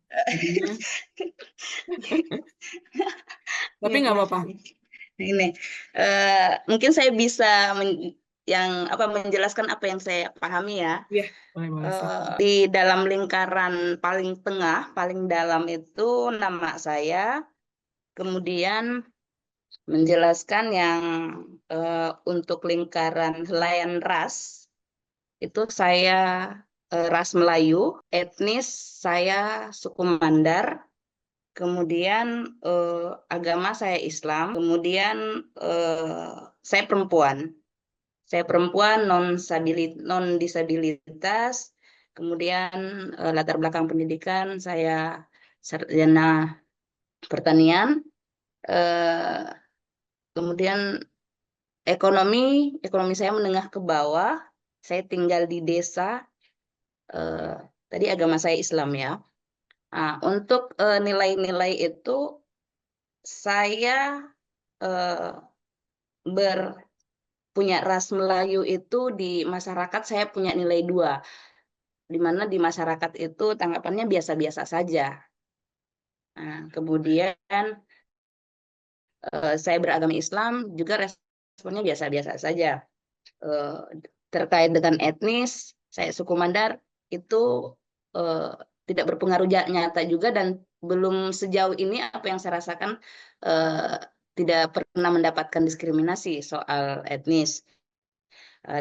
Speaker 2: Jadinya, tapi
Speaker 5: Iya,
Speaker 2: nggak
Speaker 5: maaf.
Speaker 2: apa-apa.
Speaker 5: Ini mungkin saya bisa menjelaskan apa yang saya pahami ya.
Speaker 2: Iya, boleh silakan.
Speaker 5: Di dalam lingkaran paling tengah, paling dalam itu nama saya, kemudian menjelaskan yang untuk lingkaran helaian ras itu saya ras Melayu, etnis saya suku Mandar, kemudian agama saya Islam, kemudian saya perempuan. Saya perempuan non disabilitas, kemudian latar belakang pendidikan saya sarjana pertanian, kemudian ekonomi saya menengah ke bawah, saya tinggal di desa, tadi agama saya Islam ya. Nah, untuk nilai-nilai itu saya punya ras Melayu itu di masyarakat saya punya nilai 2, di mana di masyarakat itu tanggapannya biasa-biasa saja. Nah, kemudian saya beragama Islam juga responnya biasa-biasa saja. Terkait dengan etnis, saya suku Mandar itu tidak berpengaruh nyata juga, dan belum sejauh ini apa yang saya rasakan tidak pernah mendapatkan diskriminasi soal etnis.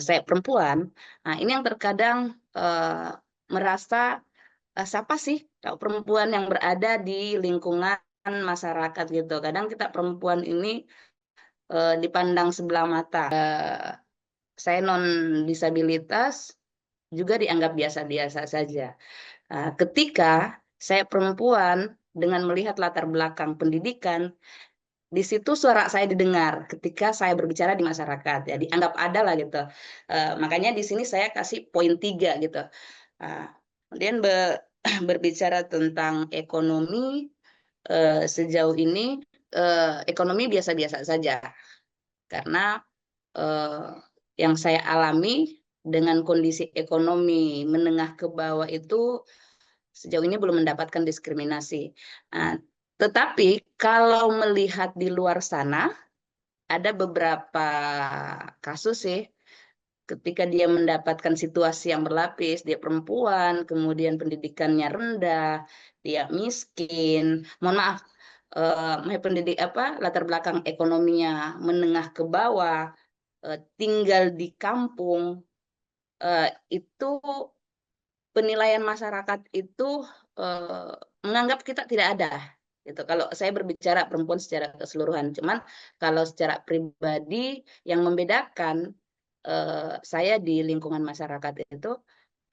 Speaker 5: Saya perempuan, nah ini yang terkadang merasa siapa sih perempuan yang berada di lingkungan masyarakat gitu. Kadang kita perempuan ini dipandang sebelah mata. Saya non disabilitas juga dianggap biasa-biasa saja. Ketika saya perempuan dengan melihat latar belakang pendidikan, di situ suara saya didengar ketika saya berbicara di masyarakat, ya dianggap ada lah gitu. Makanya di sini saya kasih poin 3 gitu. Kemudian berbicara tentang ekonomi, sejauh ini ekonomi biasa-biasa saja, karena yang saya alami dengan kondisi ekonomi menengah ke bawah itu sejauh ini belum mendapatkan diskriminasi. Tetapi kalau melihat di luar sana, ada beberapa kasus sih, ketika dia mendapatkan situasi yang berlapis, dia perempuan, kemudian pendidikannya rendah, dia miskin, mohon maaf, latar belakang ekonominya menengah ke bawah, tinggal di kampung, itu penilaian masyarakat itu menganggap kita tidak ada gitu. Kalau saya berbicara perempuan secara keseluruhan, cuman kalau secara pribadi yang membedakan saya di lingkungan masyarakat itu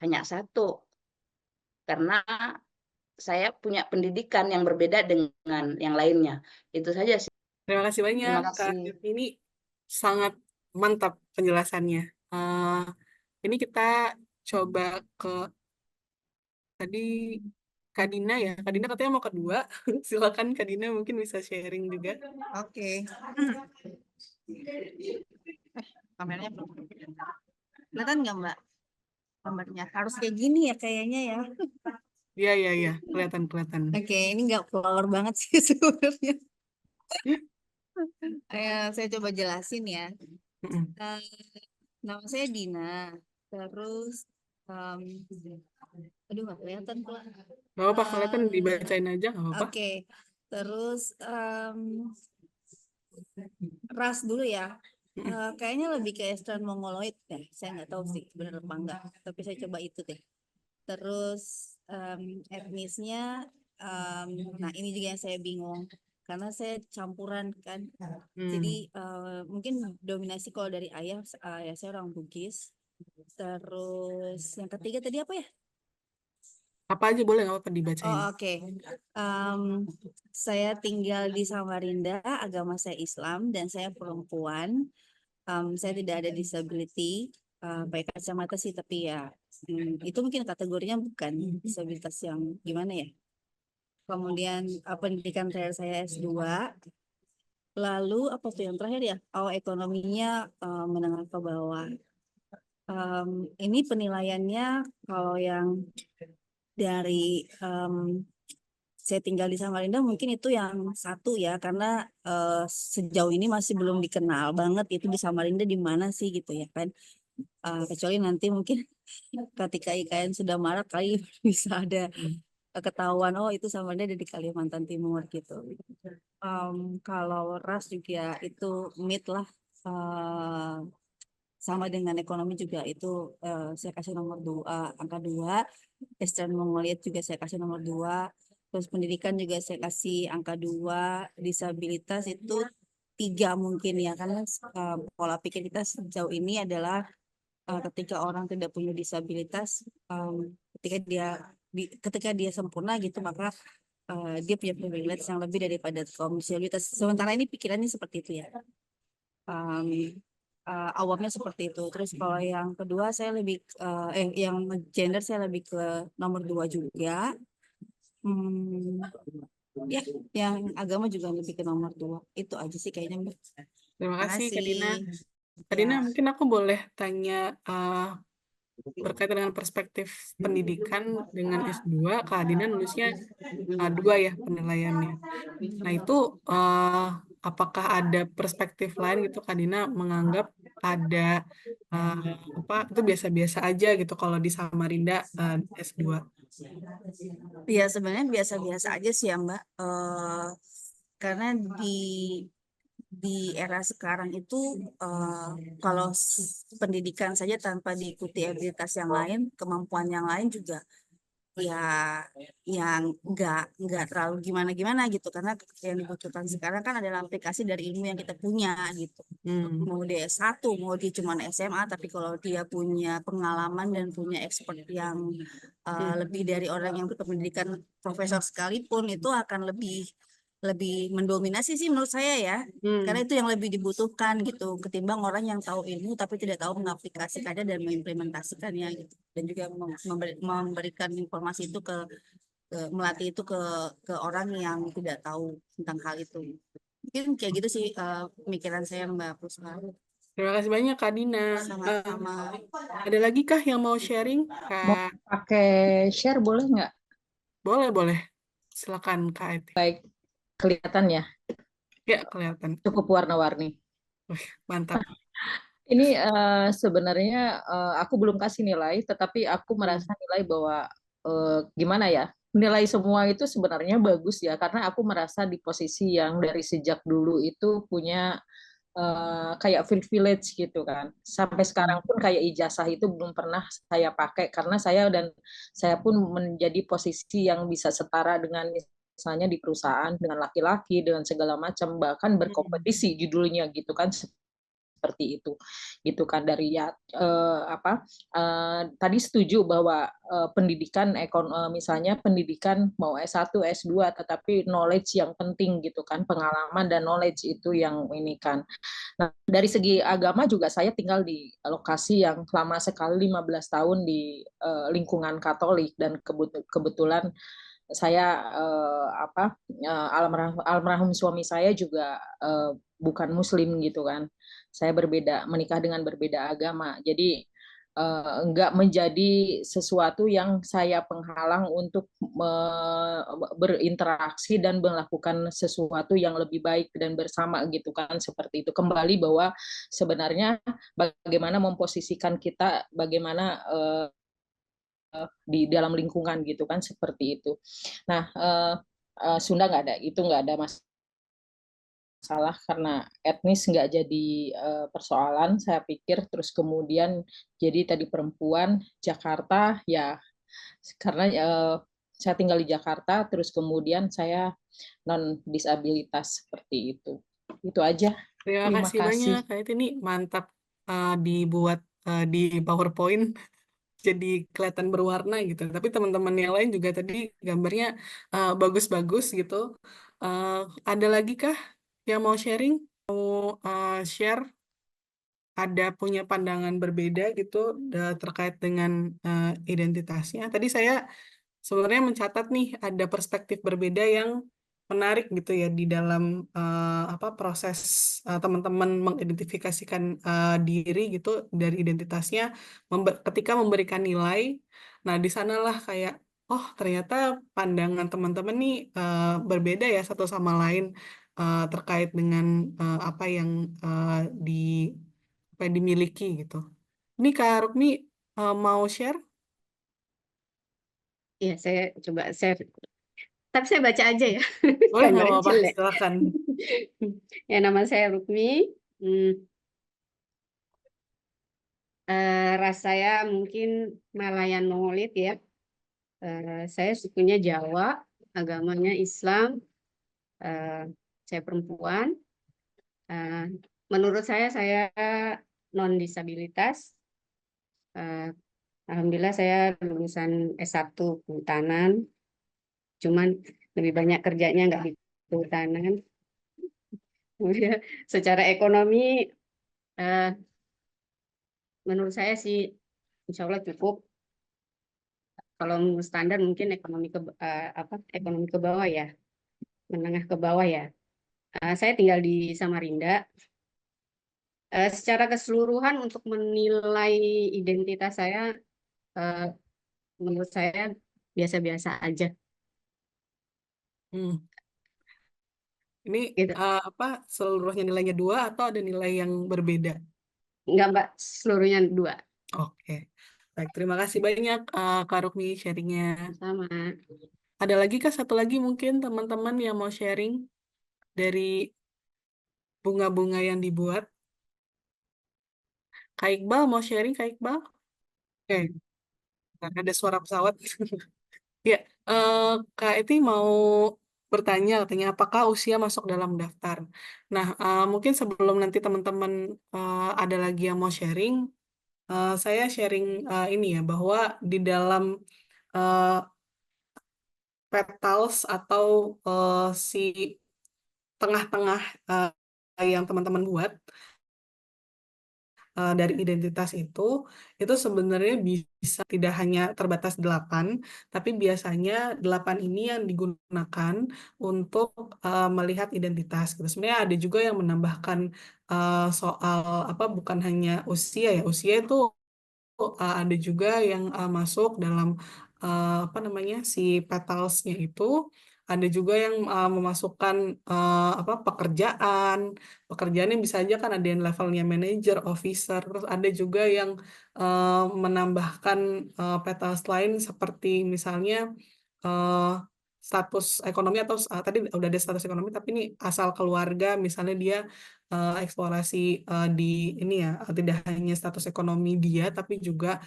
Speaker 5: hanya satu, karena saya punya pendidikan yang berbeda dengan yang lainnya. Itu saja sih.
Speaker 2: Terima kasih banyak,
Speaker 5: Terima
Speaker 2: Kak.
Speaker 5: kasih.
Speaker 2: Ini sangat mantap penjelasannya. Ini kita coba ke tadi Kak Dina ya. Kak Dina katanya mau kedua. Silakan Kak Dina, mungkin bisa sharing juga.
Speaker 6: Oke. Kameranya belum. Kelihatan nggak Mbak? Gambarnya harus kayak gini ya kayaknya ya.
Speaker 2: Iya. Kelihatan.
Speaker 6: Oke, ini nggak flower banget sih sebenarnya. Saya coba jelasin ya. Nama saya Dina. Terus, aduh nggak kelihatan kok.
Speaker 2: Gak apa-apa, kelihatan dibacain aja gak apa-apa.
Speaker 6: Oke, terus ras dulu ya. Kayaknya lebih ke Eastern Mongoloid deh. Saya nggak tahu sih benar apa enggak. Tapi saya coba itu deh. Terus etnisnya Nah ini juga yang saya bingung karena saya campuran kan.
Speaker 2: Hmm.
Speaker 6: Jadi mungkin dominasi kalau dari ayah, ayah saya orang Bugis. Terus yang ketiga tadi apa ya?
Speaker 2: Apa aja boleh, nggak apa-apa
Speaker 6: Oh
Speaker 2: dibacain.
Speaker 6: oke. Saya tinggal di Samarinda, agama saya Islam dan saya perempuan. Saya tidak ada disability, pakai kacamata sih tapi ya itu mungkin kategorinya bukan disabilitas yang gimana ya. Kemudian pendidikan terakhir saya S2. Lalu apa tuh yang terakhir ya? Oh ekonominya menengah ke bawah. Ini penilaiannya kalau yang dari saya tinggal di Samarinda mungkin itu yang satu ya karena sejauh ini masih belum dikenal banget itu di Samarinda di mana sih gitu ya kan. Kecuali nanti mungkin ketika IKN sudah marak kali bisa ada ketahuan oh itu Samarinda ada di Kalimantan Timur gitu. Kalau ras juga itu mid lah, sama dengan ekonomi juga itu saya kasih nomor 2, angka 2. Eastern Mongolia juga saya kasih nomor 2. Terus pendidikan juga saya kasih angka 2. Disabilitas itu 3 mungkin ya karena pola pikir kita sejauh ini adalah ketika orang tidak punya disabilitas, ketika dia sempurna gitu maka dia punya privilege yang lebih daripada kaum disabilitas. Sementara ini pikirannya seperti itu ya. Awamnya seperti itu. Terus kalau yang kedua saya lebih yang gender saya lebih ke nomor 2 juga. Ya, yang agama juga lebih ke nomor 2. Itu aja sih kayaknya, Mbak.
Speaker 2: Terima kasih Kak Dina.
Speaker 6: Makasih.
Speaker 2: Kak Dina,
Speaker 6: Ya.
Speaker 2: mungkin aku boleh tanya berkaitan dengan perspektif pendidikan dengan S2, Kak Dina nulisnya 2 ya penilaiannya. Nah itu apakah ada perspektif lain gitu Kak Dina menganggap ada apa itu biasa-biasa aja gitu kalau di Samarinda S2?
Speaker 6: Ya sebenarnya biasa-biasa aja sih ya Mbak. Karena di era sekarang itu kalau pendidikan saja tanpa diikuti abilitas yang lain, kemampuan yang lain juga ya yang nggak terlalu gimana-gimana gitu karena yang dibutuhkan sekarang kan adalah aplikasi dari ilmu yang kita punya gitu. Mau dia S1, mau dia cuma SMA, tapi kalau dia punya pengalaman dan punya expert yang lebih dari orang yang berpendidikan profesor sekalipun itu akan lebih mendominasi sih menurut saya ya. Karena itu yang lebih dibutuhkan gitu ketimbang orang yang tahu ilmu tapi tidak tahu mengaplikasikannya dan mengimplementasikannya gitu. Dan juga memberikan informasi itu melatih itu ke orang yang tidak tahu tentang hal itu. Mungkin kayak gitu sih pemikiran saya Mbak Puspa.
Speaker 2: Terima kasih banyak Kak Dina.
Speaker 6: Sama-sama.
Speaker 2: Ada lagi kah yang mau sharing
Speaker 7: Mau
Speaker 2: Kak?
Speaker 7: pakai share boleh nggak?
Speaker 2: Boleh. Silakan Kak Eti.
Speaker 7: Baik, kelihatan ya,
Speaker 2: Ya kelihatan.
Speaker 7: cukup warna-warni.
Speaker 2: Mantap.
Speaker 7: Ini sebenarnya aku belum kasih nilai, tetapi aku merasa nilai bahwa gimana ya, nilai semua itu sebenarnya bagus ya, karena aku merasa di posisi yang dari sejak dulu itu punya kayak privilege gitu kan. Sampai sekarang pun kayak ijazah itu belum pernah saya pakai karena saya pun menjadi posisi yang bisa setara dengan misalnya di perusahaan dengan laki-laki dengan segala macam bahkan berkompetisi judulnya gitu kan seperti itu gitu kan dari ya tadi setuju bahwa pendidikan misalnya pendidikan mau S1 S2 tetapi knowledge yang penting gitu kan pengalaman dan knowledge itu yang ini kan. Nah, dari segi agama juga saya tinggal di lokasi yang lama sekali 15 tahun di lingkungan Katolik dan kebetulan saya almarhum suami saya juga bukan Muslim gitu kan. Saya menikah dengan berbeda agama. Jadi enggak menjadi sesuatu yang saya penghalang untuk berinteraksi dan melakukan sesuatu yang lebih baik dan bersama gitu kan seperti itu. Kembali bahwa sebenarnya bagaimana memposisikan kita, bagaimana di dalam lingkungan gitu kan seperti itu. Nah, Sunda nggak ada masalah karena etnis nggak jadi persoalan saya pikir. Terus kemudian jadi tadi perempuan Jakarta ya karena saya tinggal di Jakarta, terus kemudian saya non disabilitas seperti itu. Itu aja.
Speaker 2: Terima
Speaker 7: Terima
Speaker 2: kasih
Speaker 7: kasih.
Speaker 2: banyak. Kayak ini mantap dibuat di PowerPoint jadi kelihatan berwarna gitu. Tapi teman-teman yang lain juga tadi gambarnya bagus-bagus gitu. Eh, ada lagi kah yang mau sharing? Mau share? Ada punya pandangan berbeda gitu terkait dengan identitasnya. Tadi saya sebenarnya mencatat nih ada perspektif berbeda yang menarik gitu ya di dalam apa proses teman-teman mengidentifikasikan diri gitu dari identitasnya ketika memberikan nilai. Nah, di sanalah kayak oh ternyata pandangan teman-teman nih berbeda ya satu sama lain terkait dengan apa yang di apa yang dimiliki gitu. Ini Kak Rukmi mau share?
Speaker 3: Iya, saya coba share. Tapi saya baca aja ya,
Speaker 2: Boleh, nggak
Speaker 3: gambarnya
Speaker 2: apa-apa,
Speaker 3: jelek.
Speaker 2: silakan.
Speaker 3: Ya, nama saya Rukmi. Ras saya mungkin Malayan Mongolit ya. Saya sukunya Jawa, agamanya Islam. Saya perempuan. Menurut saya non disabilitas. Alhamdulillah saya lulusan S1 kehutanan. Cuman lebih banyak kerjanya nggak di kehutanan. Kemudian secara ekonomi menurut saya sih insya Allah cukup. Kalau menurut standar mungkin ekonomi ke bawah ya, menengah ke bawah ya. Saya tinggal di Samarinda. Secara keseluruhan untuk menilai identitas saya, menurut saya biasa-biasa aja.
Speaker 2: Hmm. Ini
Speaker 3: Gitu.
Speaker 2: apa seluruhnya nilainya 2 atau ada nilai yang berbeda?
Speaker 3: Enggak Mbak, seluruhnya 2.
Speaker 2: Oke. Baik, terima kasih banyak Kak Rukmi sharingnya.
Speaker 3: Sama.
Speaker 2: Ada lagi kah satu lagi mungkin teman-teman yang mau sharing dari bunga-bunga yang dibuat? Kak Iqbal mau sharing, Kak Iqbal? Oke, ada suara pesawat. Ya, Kak Eti mau bertanya katanya apakah usia masuk dalam daftar. Nah, mungkin sebelum nanti teman-teman ada lagi yang mau sharing, saya sharing ini ya bahwa di dalam uh, petals atau si tengah-tengah yang teman-teman buat dari identitas itu sebenarnya bisa tidak hanya terbatas 8, tapi biasanya 8 ini yang digunakan untuk melihat identitas. Gitu. Sebenarnya ada juga yang menambahkan soal apa bukan hanya usia ya, usia itu ada juga yang masuk dalam apa namanya si petalsnya itu ada juga yang memasukkan apa pekerjaan yang bisa aja kan ada yang levelnya manager, officer, terus ada juga yang menambahkan petals lain seperti misalnya eh, status ekonomi atau tadi udah ada status ekonomi tapi ini asal keluarga misalnya dia eksplorasi di ini ya tidak hanya status ekonomi dia tapi juga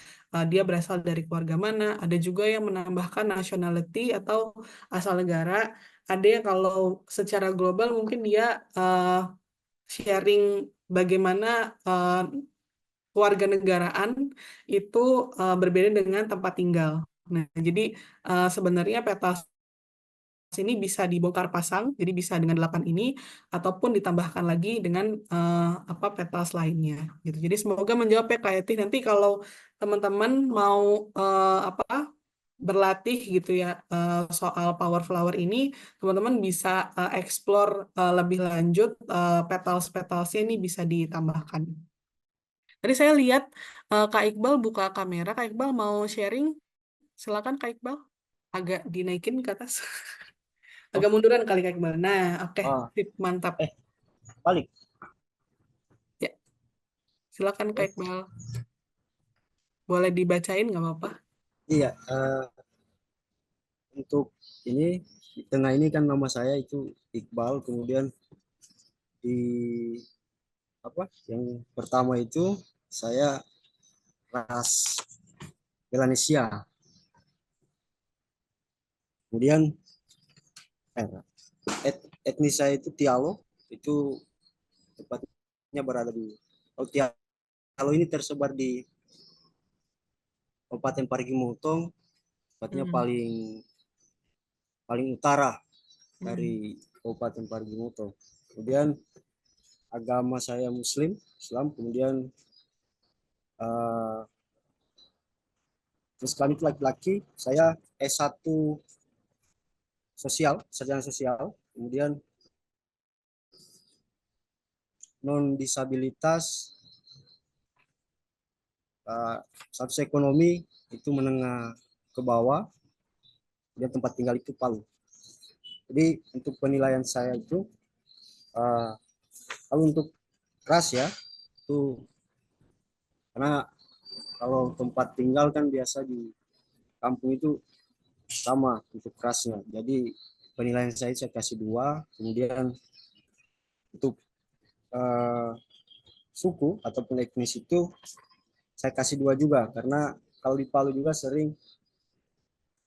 Speaker 2: dia berasal dari keluarga mana ada juga yang menambahkan nationality atau asal negara ada yang kalau secara global mungkin dia sharing bagaimana kewarganegaraan itu berbeda dengan tempat tinggal. Nah, jadi sebenarnya peta ini bisa dibongkar pasang, jadi bisa dengan 8 ini, ataupun ditambahkan lagi dengan apa petals lainnya. Gitu. Jadi semoga menjawab ya Kak Yati. Nanti kalau teman-teman mau apa berlatih gitu ya soal power flower ini, teman-teman bisa explore lebih lanjut petals-petalsnya ini bisa ditambahkan. Tadi saya lihat Kak Iqbal buka kamera. Kak Iqbal mau sharing? Silakan Kak Iqbal. Agak dinaikin ke atas. Agak
Speaker 8: Oh,
Speaker 2: munduran kali Kak Iqbal. Nah, oke.
Speaker 8: ah,
Speaker 2: Sip, mantap.
Speaker 8: balik.
Speaker 2: Ya, silakan Kak Iqbal. Boleh dibacain nggak apa-apa?
Speaker 8: Iya, untuk ini di tengah ini kan nama saya itu Iqbal, kemudian di apa yang pertama itu saya ras Melanesia. Kemudian etnis saya itu Tialo, itu tepatnya berada di Tialo ini tersebar di Kabupaten Parigi Mutong, tepatnya paling utara dari Kabupaten Parigi Mutong. Kemudian agama saya Islam, kemudian terus kami laki-laki, saya S1 sarjana sosial, kemudian non disabilitas, status ekonomi itu menengah ke bawah, dan tempat tinggal itu Palu. Jadi untuk penilaian saya itu, kalau untuk ras ya, itu karena kalau tempat tinggal kan biasa di kampung itu sama untuk rasnya. Jadi penilaian saya kasih 2. Kemudian untuk suku ataupun etnis itu saya kasih 2 juga, karena kalau di Palu juga sering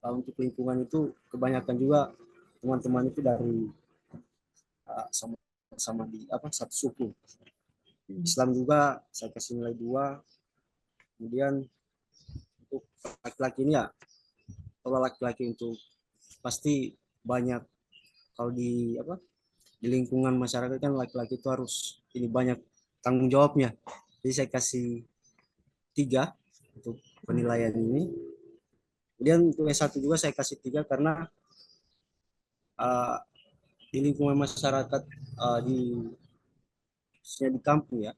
Speaker 8: untuk lingkungan itu kebanyakan juga teman-teman itu dari sama di satu suku. Islam juga saya kasih nilai 2. Kemudian untuk laki-laki ini ya, kalau laki-laki untuk pasti banyak, kalau di lingkungan masyarakat kan laki-laki itu harus ini banyak tanggung jawabnya. Jadi saya kasih 3 untuk penilaian ini. Kemudian untuk S1 juga saya kasih 3 karena di lingkungan masyarakat di kampung ya,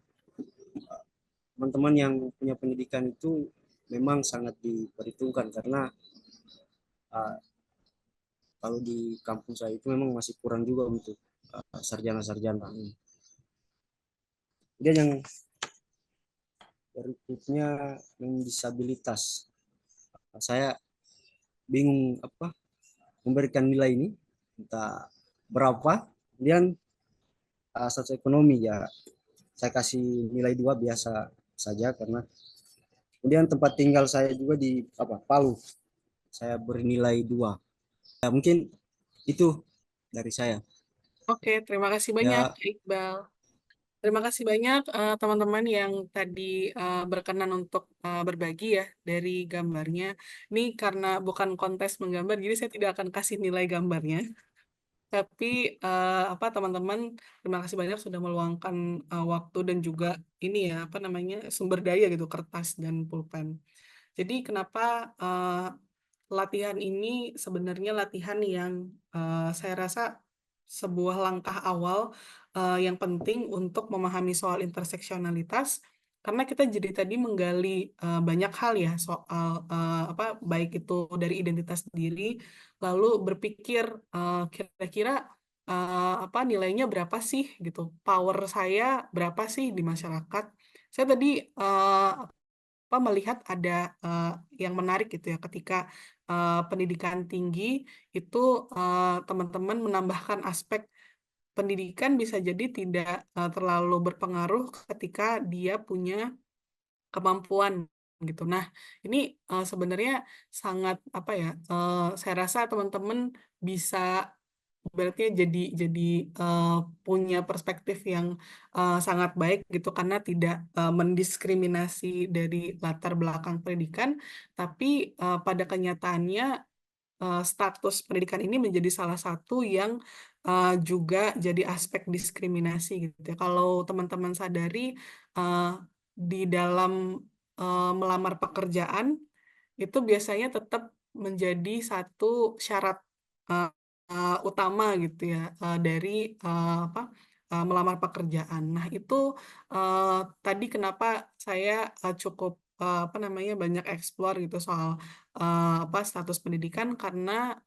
Speaker 8: teman-teman yang punya pendidikan itu memang sangat diperhitungkan, karena kalau di kampung saya itu memang masih kurang juga untuk sarjana-sarjana. Kemudian yang berikutnya yang disabilitas, saya bingung memberikan nilai ini entah berapa. Kemudian status ekonomi ya saya kasih nilai 2 biasa saja, karena kemudian tempat tinggal saya juga di Palu, saya beri nilai 2. Ya, mungkin itu dari saya.
Speaker 2: Oke, terima kasih banyak,
Speaker 8: Ya,
Speaker 2: Iqbal. Terima kasih banyak teman-teman yang tadi berkenan untuk berbagi ya dari gambarnya. Ini karena bukan kontes menggambar, jadi saya tidak akan kasih nilai gambarnya. Tapi teman-teman, terima kasih banyak sudah meluangkan waktu dan juga ini ya sumber daya gitu, kertas dan pulpen. Jadi kenapa latihan ini sebenarnya latihan yang saya rasa sebuah langkah awal yang penting untuk memahami soal interseksionalitas, karena kita jadi tadi menggali banyak hal ya soal baik itu dari identitas diri, lalu berpikir kira-kira nilainya berapa sih gitu, power saya berapa sih di masyarakat. Saya tadi melihat ada yang menarik gitu ya, ketika pendidikan tinggi itu teman-teman menambahkan aspek pendidikan bisa jadi tidak terlalu berpengaruh ketika dia punya kemampuan gitu. Nah, ini sebenarnya sangat saya rasa teman-teman bisa berarti jadi punya perspektif yang sangat baik gitu, karena tidak mendiskriminasi dari latar belakang pendidikan, tapi pada kenyataannya status pendidikan ini menjadi salah satu yang juga jadi aspek diskriminasi gitu ya. Kalau teman-teman sadari di dalam melamar pekerjaan itu biasanya tetap menjadi satu syarat uh, utama gitu ya dari melamar pekerjaan. Nah, itu tadi kenapa saya cukup banyak eksplor gitu soal status pendidikan, karena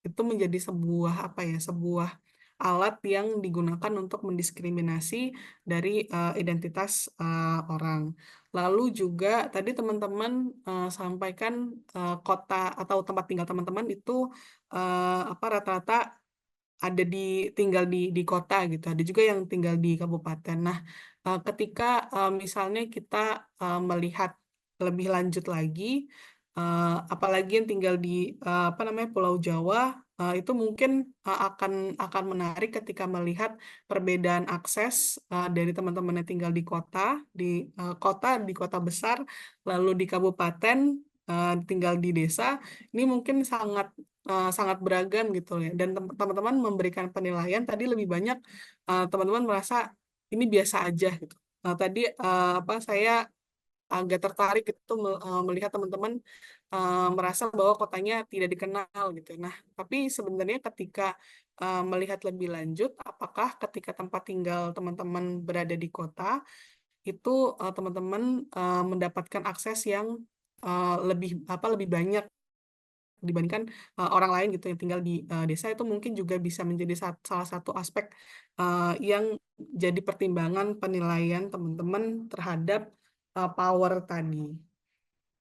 Speaker 2: itu menjadi sebuah alat yang digunakan untuk mendiskriminasi dari identitas orang. Lalu juga tadi teman-teman sampaikan kota atau tempat tinggal teman-teman itu rata-rata ada tinggal di kota gitu. Ada juga yang tinggal di kabupaten. Nah, ketika misalnya kita melihat lebih lanjut lagi, apalagi yang tinggal di apa namanya Pulau Jawa, itu mungkin akan menarik ketika melihat perbedaan akses dari teman-teman yang tinggal di kota besar, lalu di kabupaten, tinggal di desa. Ini mungkin sangat beragam gitu ya. Dan teman-teman memberikan penilaian tadi lebih banyak teman-teman merasa ini biasa aja gitu. Tadi apa saya agak tertarik itu melihat teman-teman merasa bahwa kotanya tidak dikenal gitu. Nah, tapi sebenarnya ketika melihat lebih lanjut, apakah ketika tempat tinggal teman-teman berada di kota, itu teman-teman mendapatkan akses yang lebih banyak dibandingkan orang lain gitu yang tinggal di desa, itu mungkin juga bisa menjadi salah satu aspek yang jadi pertimbangan penilaian teman-teman terhadap power tadi.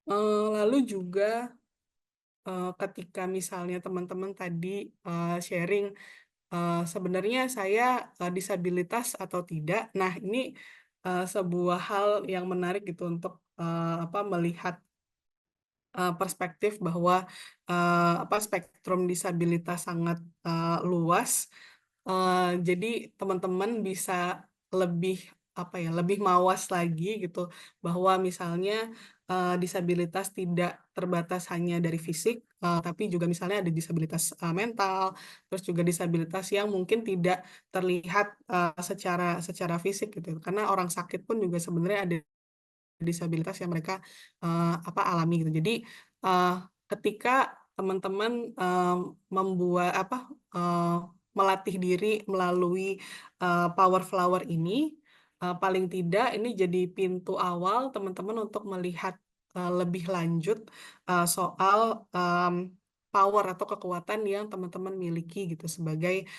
Speaker 2: Lalu juga ketika misalnya teman-teman tadi sharing sebenarnya saya disabilitas atau tidak. Nah, ini sebuah hal yang menarik gitu untuk melihat perspektif bahwa apa spektrum disabilitas sangat luas. Jadi teman-teman bisa lebih lebih mawas lagi gitu bahwa misalnya disabilitas tidak terbatas hanya dari fisik, tapi juga misalnya ada disabilitas mental, terus juga disabilitas yang mungkin tidak terlihat secara fisik gitu. Karena orang sakit pun juga sebenarnya ada disabilitas yang mereka alami gitu. Jadi ketika teman-teman membuat melatih diri melalui Power Flower ini, paling tidak ini jadi pintu awal teman-teman untuk melihat lebih lanjut soal power atau kekuatan yang teman-teman miliki gitu sebagai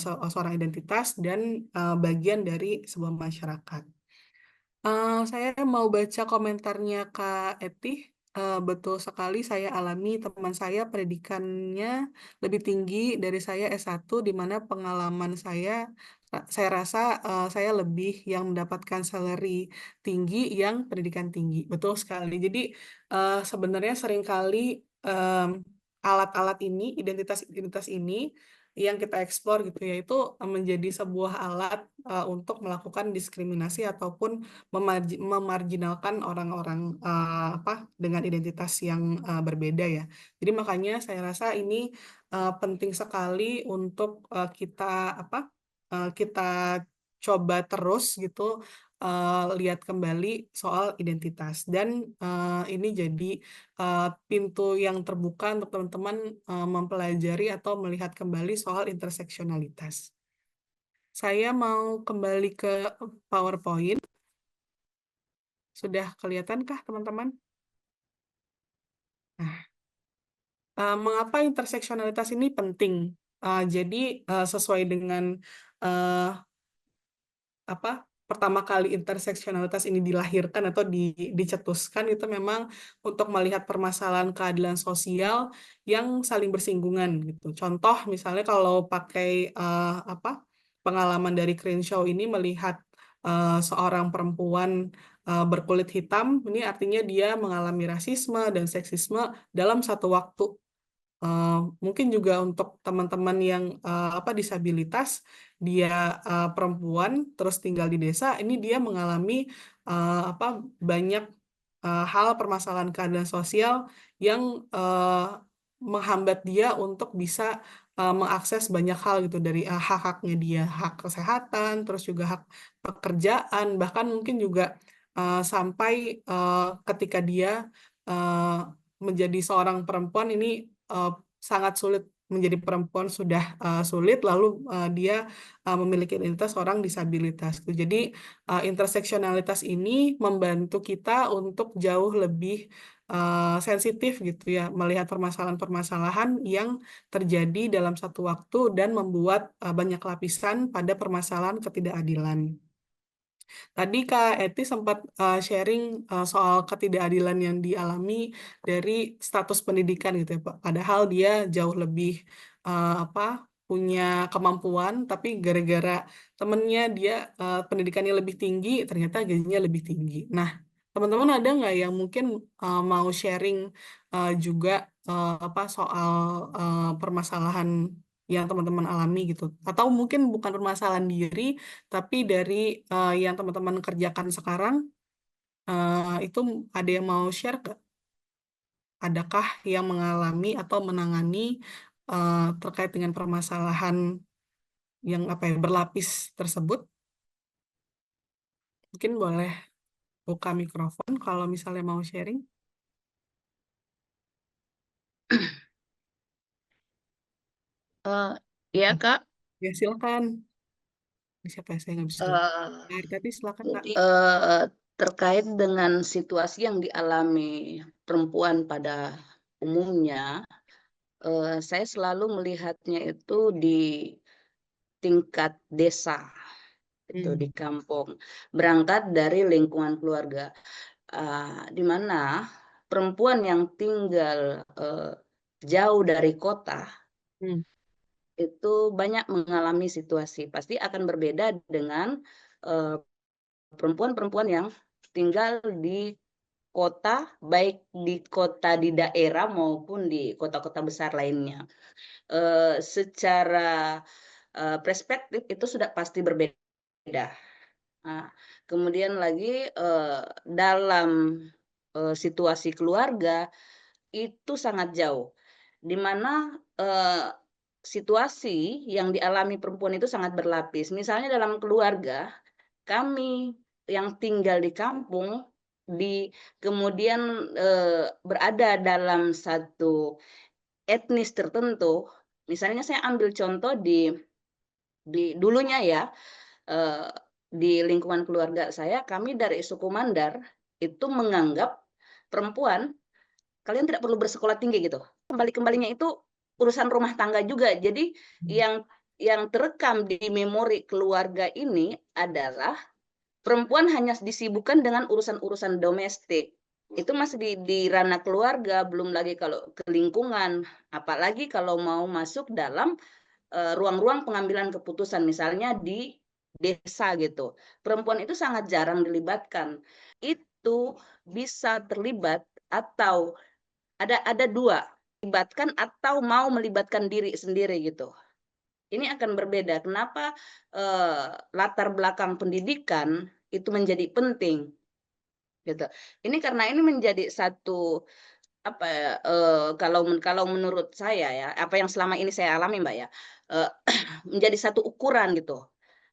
Speaker 2: seorang identitas dan bagian dari sebuah masyarakat. Saya mau baca komentarnya Kak Eti. Betul sekali, saya alami teman saya pendidikannya lebih tinggi dari saya S1, di mana pengalaman saya rasa saya lebih yang mendapatkan salary tinggi yang pendidikan tinggi. Betul sekali. Jadi sebenarnya seringkali alat-alat ini, identitas-identitas ini yang kita eksplor gitu ya, itu menjadi sebuah alat untuk melakukan diskriminasi ataupun memarginalkan orang-orang dengan identitas yang berbeda ya. Jadi makanya saya rasa ini penting sekali untuk kita coba terus gitu lihat kembali soal identitas, dan ini jadi pintu yang terbuka untuk teman-teman mempelajari atau melihat kembali soal interseksionalitas. Saya mau kembali ke PowerPoint. Sudah kelihatankah teman-teman? Nah, mengapa interseksionalitas ini penting? Jadi sesuai dengan pertama kali interseksionalitas ini dilahirkan atau dicetuskan, itu memang untuk melihat permasalahan keadilan sosial yang saling bersinggungan gitu. Contoh misalnya kalau pakai pengalaman dari Crenshaw ini melihat seorang perempuan berkulit hitam, ini artinya dia mengalami rasisme dan seksisme dalam satu waktu. Mungkin juga untuk teman-teman yang disabilitas, dia perempuan terus tinggal di desa, ini dia mengalami banyak hal permasalahan keadilan sosial yang menghambat dia untuk bisa mengakses banyak hal gitu, dari hak-haknya dia, hak kesehatan, terus juga hak pekerjaan, bahkan mungkin juga sampai ketika dia menjadi seorang perempuan ini sangat sulit menjadi perempuan, sudah sulit, lalu dia memiliki identitas orang disabilitas. Jadi interseksionalitas ini membantu kita untuk jauh lebih sensitif gitu ya, melihat permasalahan-permasalahan yang terjadi dalam satu waktu dan membuat banyak lapisan pada permasalahan ketidakadilan. Tadi Kak Eti sempat sharing soal ketidakadilan yang dialami dari status pendidikan gitu ya Pak. Padahal dia jauh lebih punya kemampuan, tapi gara-gara temennya dia pendidikannya lebih tinggi, ternyata gajinya lebih tinggi. Nah, Teman-teman ada nggak yang mungkin mau sharing juga soal permasalahan yang teman-teman alami gitu, atau mungkin bukan permasalahan diri, tapi dari yang teman-teman kerjakan sekarang itu ada yang mau share nggak? Adakah yang mengalami atau menangani terkait dengan permasalahan yang berlapis tersebut? Mungkin boleh buka mikrofon kalau misalnya mau sharing.
Speaker 5: Ya Kak,
Speaker 2: Ya silakan. Siapa ya, saya nggak bisa lihat.
Speaker 5: eh,
Speaker 2: Tapi silakan Kak.
Speaker 5: terkait dengan situasi yang dialami perempuan pada umumnya, saya selalu melihatnya itu di tingkat desa, itu di kampung, berangkat dari lingkungan keluarga, di mana perempuan yang tinggal jauh dari kota itu banyak mengalami situasi, pasti akan berbeda dengan perempuan-perempuan yang tinggal di kota, baik di kota di daerah maupun di kota-kota besar lainnya. Secara perspektif itu sudah pasti berbeda. Nah, kemudian lagi dalam situasi keluarga itu sangat jauh, di mana situasi yang dialami perempuan itu sangat berlapis. Misalnya dalam keluarga, kami yang tinggal di kampung, kemudian berada dalam satu etnis tertentu. Misalnya saya ambil contoh di dulunya ya, di lingkungan keluarga saya, kami dari suku Mandar itu menganggap perempuan, kalian tidak perlu bersekolah tinggi gitu. Kembali-kembalinya itu urusan rumah tangga juga. Jadi yang terekam di memori keluarga ini adalah perempuan hanya disibukkan dengan urusan-urusan domestik. Itu masih di ranah keluarga, belum lagi kalau ke lingkungan, apalagi kalau mau masuk dalam ruang-ruang pengambilan keputusan, misalnya di desa gitu. Perempuan itu sangat jarang dilibatkan. Itu bisa terlibat atau ada dua, melibatkan atau mau melibatkan diri sendiri gitu. Ini akan berbeda. Kenapa latar belakang pendidikan itu menjadi penting gitu. Ini karena ini menjadi satu kalau menurut saya ya, apa yang selama ini saya alami Mbak ya, menjadi satu ukuran gitu.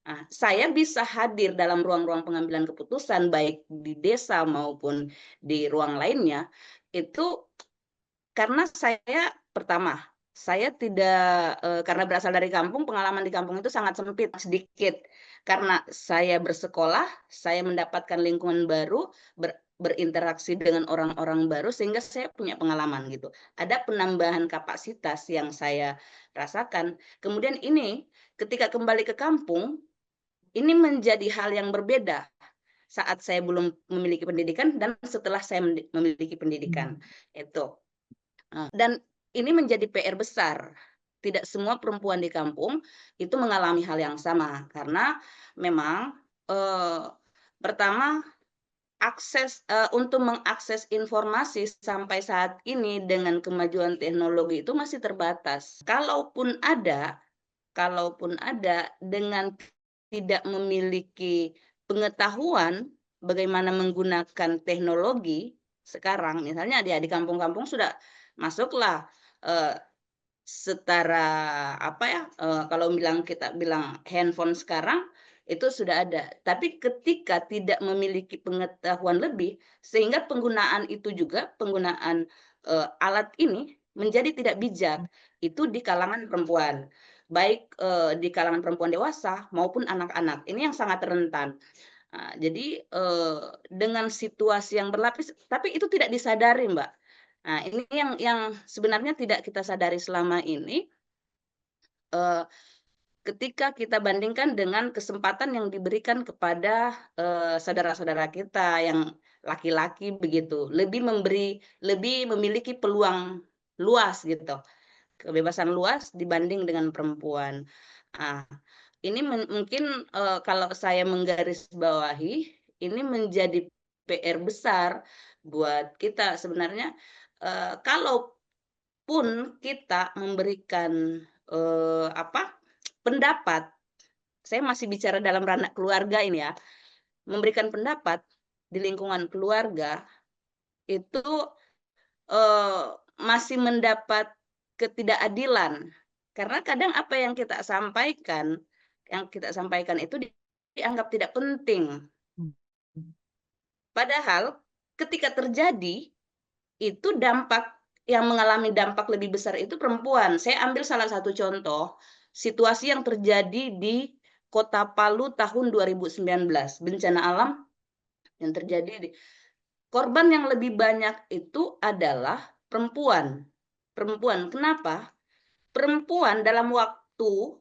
Speaker 5: Nah, saya bisa hadir dalam ruang-ruang pengambilan keputusan baik di desa maupun di ruang lainnya itu karena saya pertama, saya tidak karena berasal dari kampung, pengalaman di kampung itu sangat sempit, sedikit. Karena saya bersekolah, saya mendapatkan lingkungan baru, berinteraksi dengan orang-orang baru sehingga saya punya pengalaman gitu. Ada penambahan kapasitas yang saya rasakan. Kemudian ini ketika kembali ke kampung, ini menjadi hal yang berbeda saat saya belum memiliki pendidikan dan setelah saya memiliki pendidikan. Itu. Dan ini menjadi PR besar. Tidak semua perempuan di kampung itu mengalami hal yang sama karena memang pertama untuk mengakses informasi sampai saat ini dengan kemajuan teknologi itu masih terbatas. Kalaupun ada dengan tidak memiliki pengetahuan bagaimana menggunakan teknologi sekarang, misalnya dia di kampung-kampung sudah masuklah setara kalau kita bilang handphone sekarang itu sudah ada. Tapi ketika tidak memiliki pengetahuan lebih, sehingga penggunaan alat ini menjadi tidak bijak. Itu di kalangan perempuan, baik di kalangan perempuan dewasa maupun anak-anak. Ini yang sangat rentan. Nah, jadi dengan situasi yang berlapis, tapi itu tidak disadari, Mbak. Nah, ini yang sebenarnya tidak kita sadari selama ini, ketika kita bandingkan dengan kesempatan yang diberikan kepada saudara-saudara kita yang laki-laki begitu, lebih memiliki peluang luas gitu, kebebasan luas dibanding dengan perempuan. Nah, ini mungkin kalau saya menggarisbawahi, ini menjadi PR besar buat kita sebenarnya. Kalaupun kita memberikan pendapat, saya masih bicara dalam ranah keluarga ini ya, memberikan pendapat di lingkungan keluarga itu masih mendapat ketidakadilan. Karena kadang apa yang kita sampaikan itu dianggap tidak penting. Padahal ketika terjadi itu yang mengalami dampak lebih besar itu perempuan. Saya ambil salah satu contoh situasi yang terjadi di Kota Palu tahun 2019, bencana alam yang terjadi. Korban yang lebih banyak itu adalah perempuan. Kenapa? Perempuan dalam waktu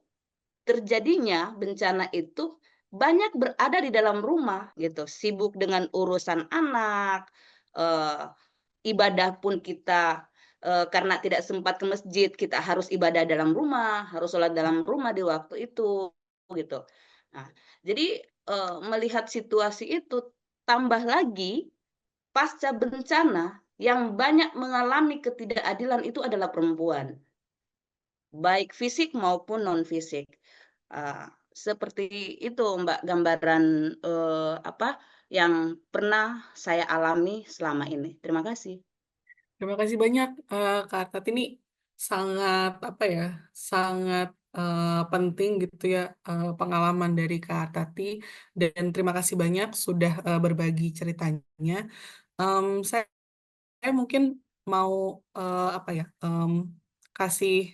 Speaker 5: terjadinya bencana itu banyak berada di dalam rumah gitu, sibuk dengan urusan anak, ibadah pun kita karena tidak sempat ke masjid, kita harus ibadah dalam rumah, harus sholat dalam rumah di waktu itu gitu. Nah, jadi melihat situasi itu, tambah lagi pasca bencana yang banyak mengalami ketidakadilan itu adalah perempuan, baik fisik maupun non fisik. Seperti itu Mbak, gambaran yang pernah saya alami selama ini. Terima kasih.
Speaker 2: Terima kasih banyak Kak Tati, ini sangat sangat penting gitu ya pengalaman dari Kak Tati, dan terima kasih banyak sudah berbagi ceritanya. Saya mungkin mau kasih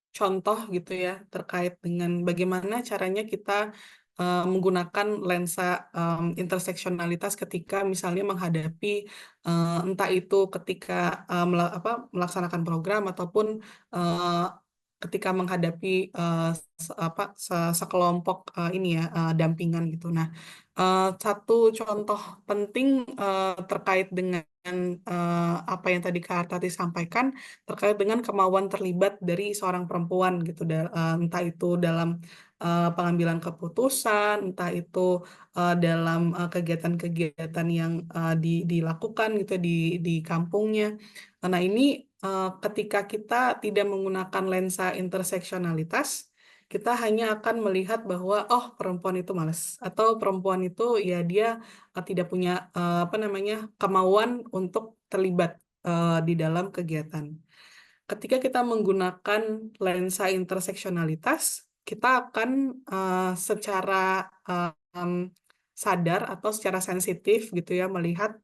Speaker 2: contoh gitu ya terkait dengan bagaimana caranya kita menggunakan lensa interseksionalitas ketika misalnya menghadapi entah itu ketika melaksanakan program ataupun eh, ketika menghadapi sekelompok dampingan gitu. Nah, satu contoh penting terkait dengan apa yang tadi Kak Tati sampaikan terkait dengan kemauan terlibat dari seorang perempuan gitu, entah itu dalam pengambilan keputusan, entah itu dalam kegiatan-kegiatan yang dilakukan gitu di kampungnya. Nah, ini ketika kita tidak menggunakan lensa interseksionalitas, kita hanya akan melihat bahwa perempuan itu malas, atau perempuan itu ya dia tidak punya kemauan untuk terlibat di dalam kegiatan. Ketika kita menggunakan lensa interseksionalitas, kita akan secara sadar atau secara sensitif gitu ya melihat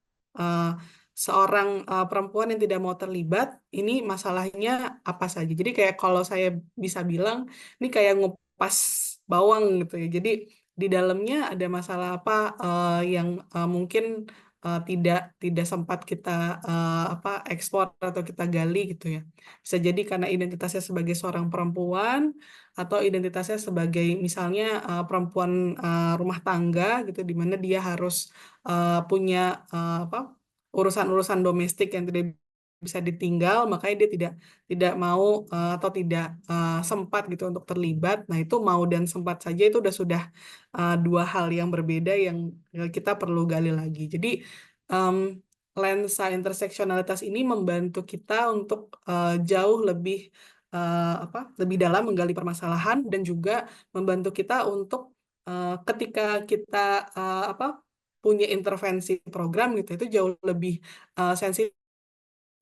Speaker 2: seorang perempuan yang tidak mau terlibat, ini masalahnya apa saja. Jadi kayak kalau saya bisa bilang, ini kayak ngupas bawang gitu ya. Jadi di dalamnya ada masalah apa yang mungkin tidak sempat kita ekspor atau kita gali gitu ya. Bisa jadi karena identitasnya sebagai seorang perempuan, atau identitasnya sebagai misalnya perempuan rumah tangga gitu, di mana dia harus punya urusan-urusan domestik yang tidak bisa ditinggal, makanya dia tidak mau atau tidak sempat gitu untuk terlibat. Nah, itu mau dan sempat saja itu sudah dua hal yang berbeda yang kita perlu gali lagi. Jadi lensa interseksionalitas ini membantu kita untuk jauh lebih lebih dalam menggali permasalahan, dan juga membantu kita untuk ketika kita punya intervensi program gitu, itu jauh lebih sensitif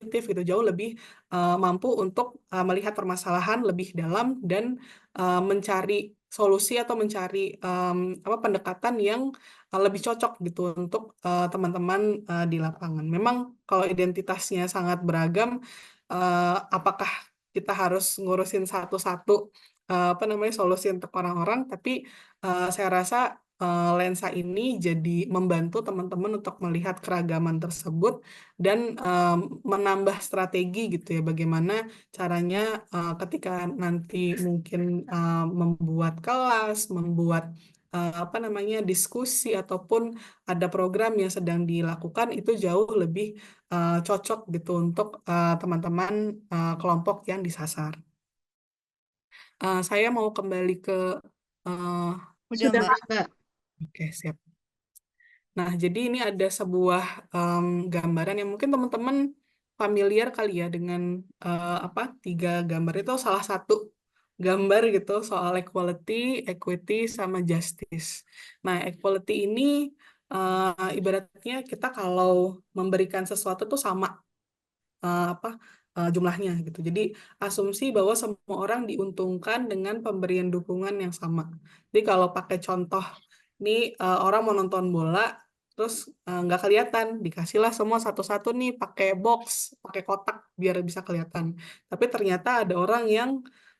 Speaker 2: gitu, jauh lebih mampu untuk melihat permasalahan lebih dalam dan mencari solusi atau mencari pendekatan yang lebih cocok gitu untuk teman-teman di lapangan. Memang kalau identitasnya sangat beragam, apakah kita harus ngurusin satu-satu solusi untuk orang-orang, tapi saya rasa lensa ini jadi membantu teman-teman untuk melihat keragaman tersebut dan menambah strategi gitu ya, bagaimana caranya ketika nanti mungkin membuat kelas, membuat diskusi, ataupun ada program yang sedang dilakukan, itu jauh lebih cocok gitu untuk teman-teman kelompok yang disasar. Saya mau kembali ke
Speaker 6: Udah,
Speaker 2: sudah
Speaker 6: Mbak.
Speaker 2: Kak? Oke, siap. Nah, jadi ini ada sebuah gambaran yang mungkin teman-teman familiar kali ya dengan apa 3 gambar itu salah satu gambar gitu soal equality, equity, sama justice. Nah, equality ini ibaratnya kita kalau memberikan sesuatu tuh sama apa jumlahnya gitu. Jadi asumsi bahwa semua orang diuntungkan dengan pemberian dukungan yang sama. Jadi kalau pakai contoh, ini orang mau nonton bola, terus nggak kelihatan, dikasihlah semua satu-satu nih pakai box, pakai kotak biar bisa kelihatan. Tapi ternyata ada orang yang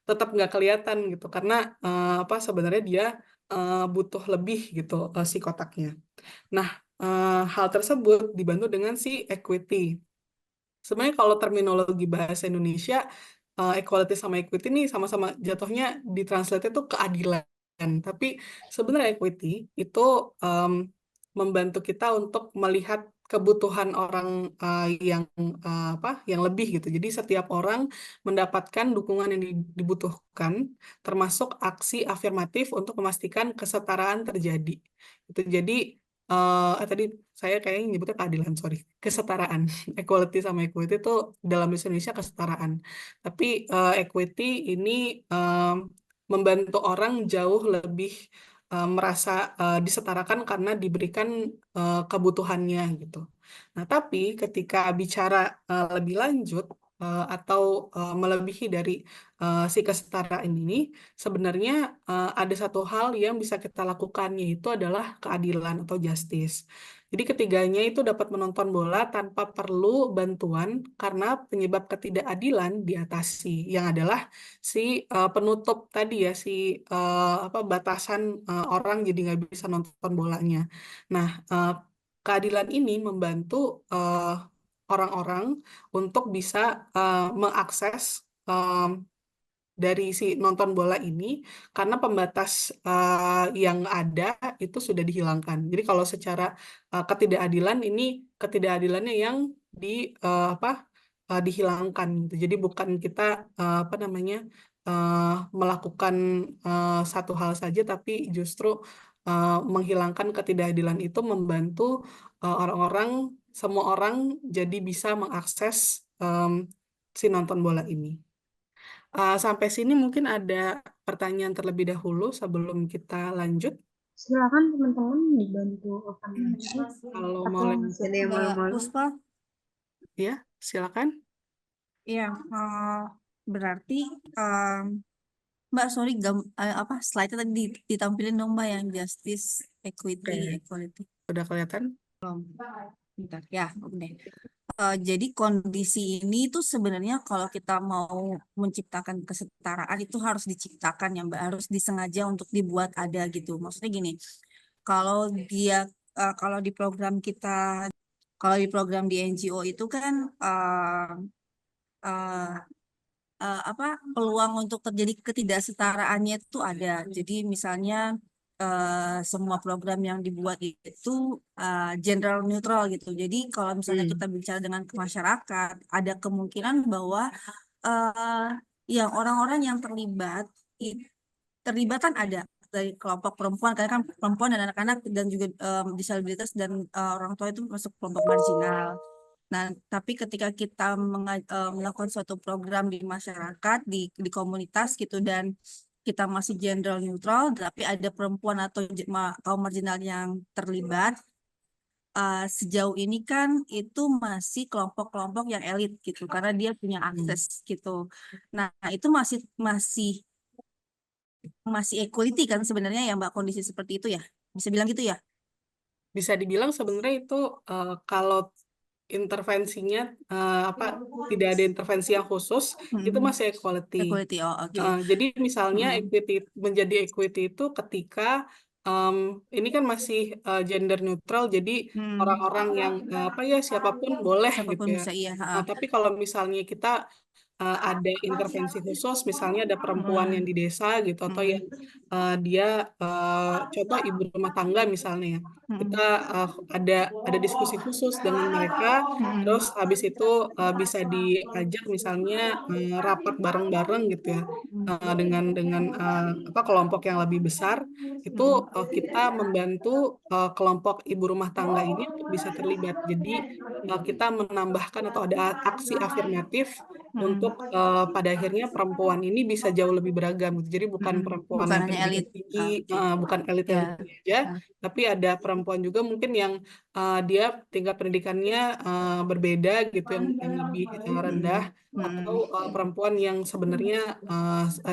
Speaker 2: tetap nggak kelihatan gitu, karena apa sebenarnya dia butuh lebih gitu si kotaknya. Nah, hal tersebut dibantu dengan si equity. Sebenarnya kalau terminologi bahasa Indonesia, equality sama equity ini sama-sama jatuhnya ditranslate itu keadilan. Tapi sebenarnya equity itu em, membantu kita untuk melihat kebutuhan orang yang apa yang lebih gitu. Jadi setiap orang mendapatkan dukungan yang dibutuhkan, termasuk aksi afirmatif untuk memastikan kesetaraan terjadi. Itu jadi tadi saya kayaknya nyebutnya keadilan, sorry, kesetaraan. Equality sama equity itu dalam bahasa Indonesia kesetaraan. Tapi equity ini membantu orang jauh lebih merasa disetarakan karena diberikan kebutuhannya gitu. Nah, tapi ketika bicara lebih lanjut atau melebihi dari si kesetaraan ini, sebenarnya ada satu hal yang bisa kita lakukan, yaitu adalah keadilan atau justice. Jadi ketiganya itu dapat menonton bola tanpa perlu bantuan karena penyebab ketidakadilan diatasi, yang adalah si penutup tadi ya, si apa batasan orang jadi nggak bisa nonton bolanya. Nah, keadilan ini membantu orang-orang untuk bisa mengakses dari si nonton bola ini karena pembatas yang ada itu sudah dihilangkan. Jadi kalau secara ketidakadilan ini ketidakadilannya yang di apa dihilangkan gitu. Jadi bukan kita apa namanya melakukan satu hal saja, tapi justru menghilangkan ketidakadilan itu membantu orang-orang, semua orang jadi bisa mengakses si nonton bola ini. Sampai sini mungkin ada pertanyaan terlebih dahulu sebelum kita lanjut.
Speaker 1: Silakan teman-teman dibantu open mic
Speaker 2: Kalau mau
Speaker 1: atau
Speaker 2: lanjut,
Speaker 1: masih ada yang
Speaker 6: Mbak
Speaker 1: malu-malu.
Speaker 6: Puspa,
Speaker 2: ya silakan.
Speaker 6: ya berarti Mbak sorry apa slide-nya tadi ditampilin dong Mbak yang justice, equity,
Speaker 2: Oke.
Speaker 6: equality.
Speaker 2: Udah kelihatan?
Speaker 6: Bentar ya, oke. Jadi kondisi ini tuh sebenarnya kalau kita mau menciptakan kesetaraan itu harus diciptakan ya Mbak, harus disengaja untuk dibuat ada gitu. Maksudnya gini, kalau dia kalau di program kita, kalau di program di NGO itu kan eh, apa peluang untuk terjadi ketidaksetaraannya itu ada. Jadi misalnya semua program yang dibuat itu general neutral gitu. Jadi kalau misalnya kita bicara dengan masyarakat, ada kemungkinan bahwa eh, yang orang-orang yang terlibat terlibat kan ada dari kelompok perempuan karena kan perempuan dan anak-anak dan juga disabilitas dan orang tua itu masuk kelompok marginal. Nah, tapi ketika kita melakukan suatu program di masyarakat, di komunitas gitu, dan kita masih general neutral, tapi ada perempuan atau kaum marginal yang terlibat, sejauh ini kan itu masih kelompok-kelompok yang elit gitu, karena dia punya akses gitu. Nah, itu masih masih masih equality kan sebenarnya ya Mbak, kondisi seperti itu ya, bisa bilang gitu ya?
Speaker 2: Bisa dibilang sebenarnya itu kalau intervensinya apa tidak ada intervensi yang khusus, itu masih equality.
Speaker 6: Equality, oh oke.
Speaker 2: Jadi misalnya equity menjadi equity itu ketika ini kan masih gender neutral, jadi orang-orang yang apa ya siapapun boleh
Speaker 6: Siapapun
Speaker 2: gitu ya.
Speaker 6: bisa, iya.
Speaker 2: Nah, tapi kalau misalnya kita ada intervensi khusus, misalnya ada perempuan yang di desa gitu, atau yang dia contoh ibu rumah tangga misalnya ya. Kita ada diskusi khusus dengan mereka, terus habis itu bisa diajak misalnya rapat bareng-bareng gitu ya, dengan kelompok yang lebih besar. Itu kita membantu kelompok ibu rumah tangga ini untuk bisa terlibat. Jadi kita menambahkan atau ada aksi afirmatif untuk pada akhirnya perempuan ini bisa jauh lebih beragam gitu. Jadi bukan perempuan
Speaker 6: Bukan
Speaker 2: yang
Speaker 6: hanya
Speaker 2: pendidikan
Speaker 6: elit.
Speaker 2: tinggi,
Speaker 6: Oke.
Speaker 2: bukan
Speaker 6: Ya.
Speaker 2: elit-elit aja, tapi ada perempuan juga mungkin yang dia tingkat pendidikannya berbeda gitu, yang lebih rendah, atau perempuan yang sebenarnya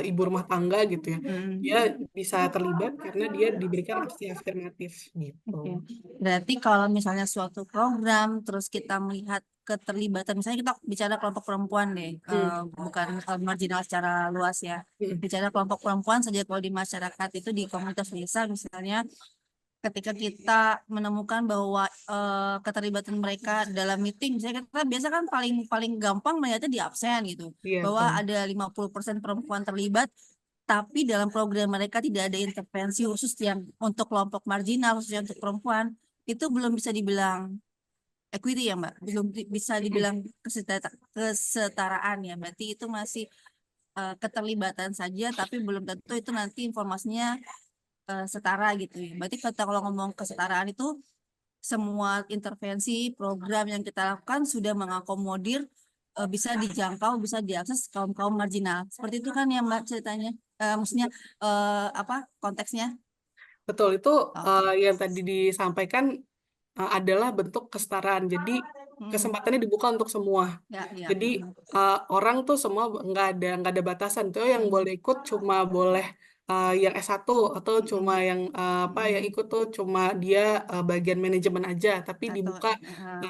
Speaker 2: ibu rumah tangga gitu ya. Dia bisa terlibat karena dia diberikan aksi afirmatif gitu.
Speaker 6: Oke. Berarti kalau misalnya suatu program terus kita melihat keterlibatan, misalnya kita bicara kelompok perempuan deh, bukan marginal secara luas ya. Bicara kelompok perempuan saja, kalau di masyarakat itu di komunitas desa misalnya, ketika kita menemukan bahwa keterlibatan mereka dalam meeting, misalnya kita biasa kan paling paling gampang melihatnya di absen gitu,
Speaker 2: Iya,
Speaker 6: bahwa
Speaker 2: betul.
Speaker 6: ada 50% perempuan terlibat, tapi dalam program mereka tidak ada intervensi khusus yang untuk kelompok marginal, khususnya untuk perempuan, itu belum bisa dibilang equity ya Mbak, belum bisa dibilang kesetaraan ya, berarti itu masih keterlibatan saja, tapi belum tentu itu nanti informasinya setara gitu ya. Berarti kalau ngomong kesetaraan itu semua intervensi program yang kita lakukan sudah mengakomodir bisa dijangkau, bisa diakses kaum-kaum marginal. Seperti itu kan ya Mbak ceritanya. Maksudnya apa konteksnya?
Speaker 2: Betul, itu
Speaker 6: Oke.
Speaker 2: yang tadi disampaikan adalah bentuk kesetaraan. Jadi kesempatannya dibuka untuk semua.
Speaker 6: Ya, ya.
Speaker 2: Jadi orang tuh semua nggak ada batasan. Tuh yang boleh ikut cuma boleh yang S1, atau cuma yang yang ikut tuh cuma dia bagian manajemen aja, tapi
Speaker 6: Atau
Speaker 2: dibuka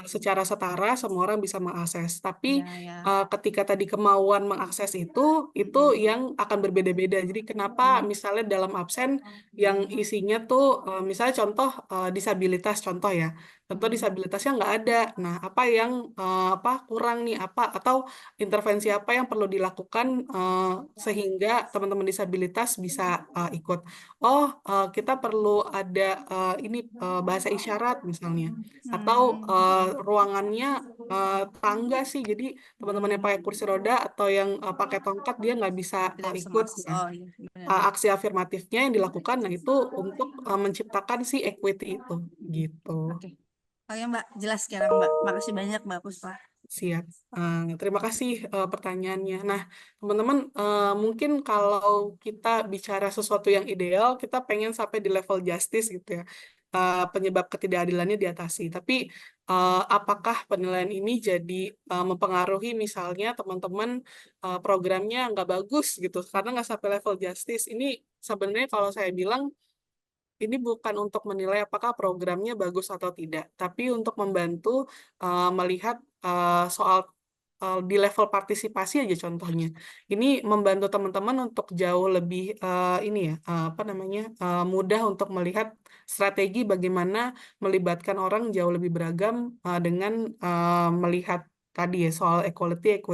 Speaker 2: secara setara, semua orang bisa mengakses. Tapi ketika tadi kemauan mengakses itu yang akan berbeda-beda. Jadi kenapa misalnya dalam absen yang isinya tuh misalnya contoh disabilitas, contoh ya. Contoh disabilitasnya nggak ada. Nah, apa yang kurang nih, atau intervensi apa yang perlu dilakukan sehingga teman-teman disabilitas bisa ikut. Oh, kita perlu ada ini bahasa isyarat misalnya, atau ruangannya tangga sih. Jadi teman-teman yang pakai kursi roda atau yang pakai tongkat dia nggak bisa
Speaker 6: tidak bisa
Speaker 2: ikut.
Speaker 6: masuk.
Speaker 2: Nah,
Speaker 6: Oh iya, benar.
Speaker 2: aksi afirmatifnya yang dilakukan, nah itu untuk menciptakan si equity itu gitu.
Speaker 6: Oke. Oke Mbak, jelas sekarang Mbak. Makasih banyak Mbak Puspa.
Speaker 2: Siap. Terima kasih pertanyaannya. Nah, teman-teman, mungkin kalau kita bicara sesuatu yang ideal, kita pengen sampai di level justice gitu ya. Penyebab ketidakadilannya diatasi. Tapi apakah penilaian ini jadi mempengaruhi misalnya teman-teman programnya nggak bagus gitu karena nggak sampai level justice? Ini sebenarnya kalau saya bilang ini bukan untuk menilai apakah programnya bagus atau tidak, tapi untuk membantu melihat soal di level partisipasi aja contohnya. Ini membantu teman-teman untuk jauh lebih ini ya mudah untuk melihat strategi bagaimana melibatkan orang jauh lebih beragam dengan melihat tadi ya soal equity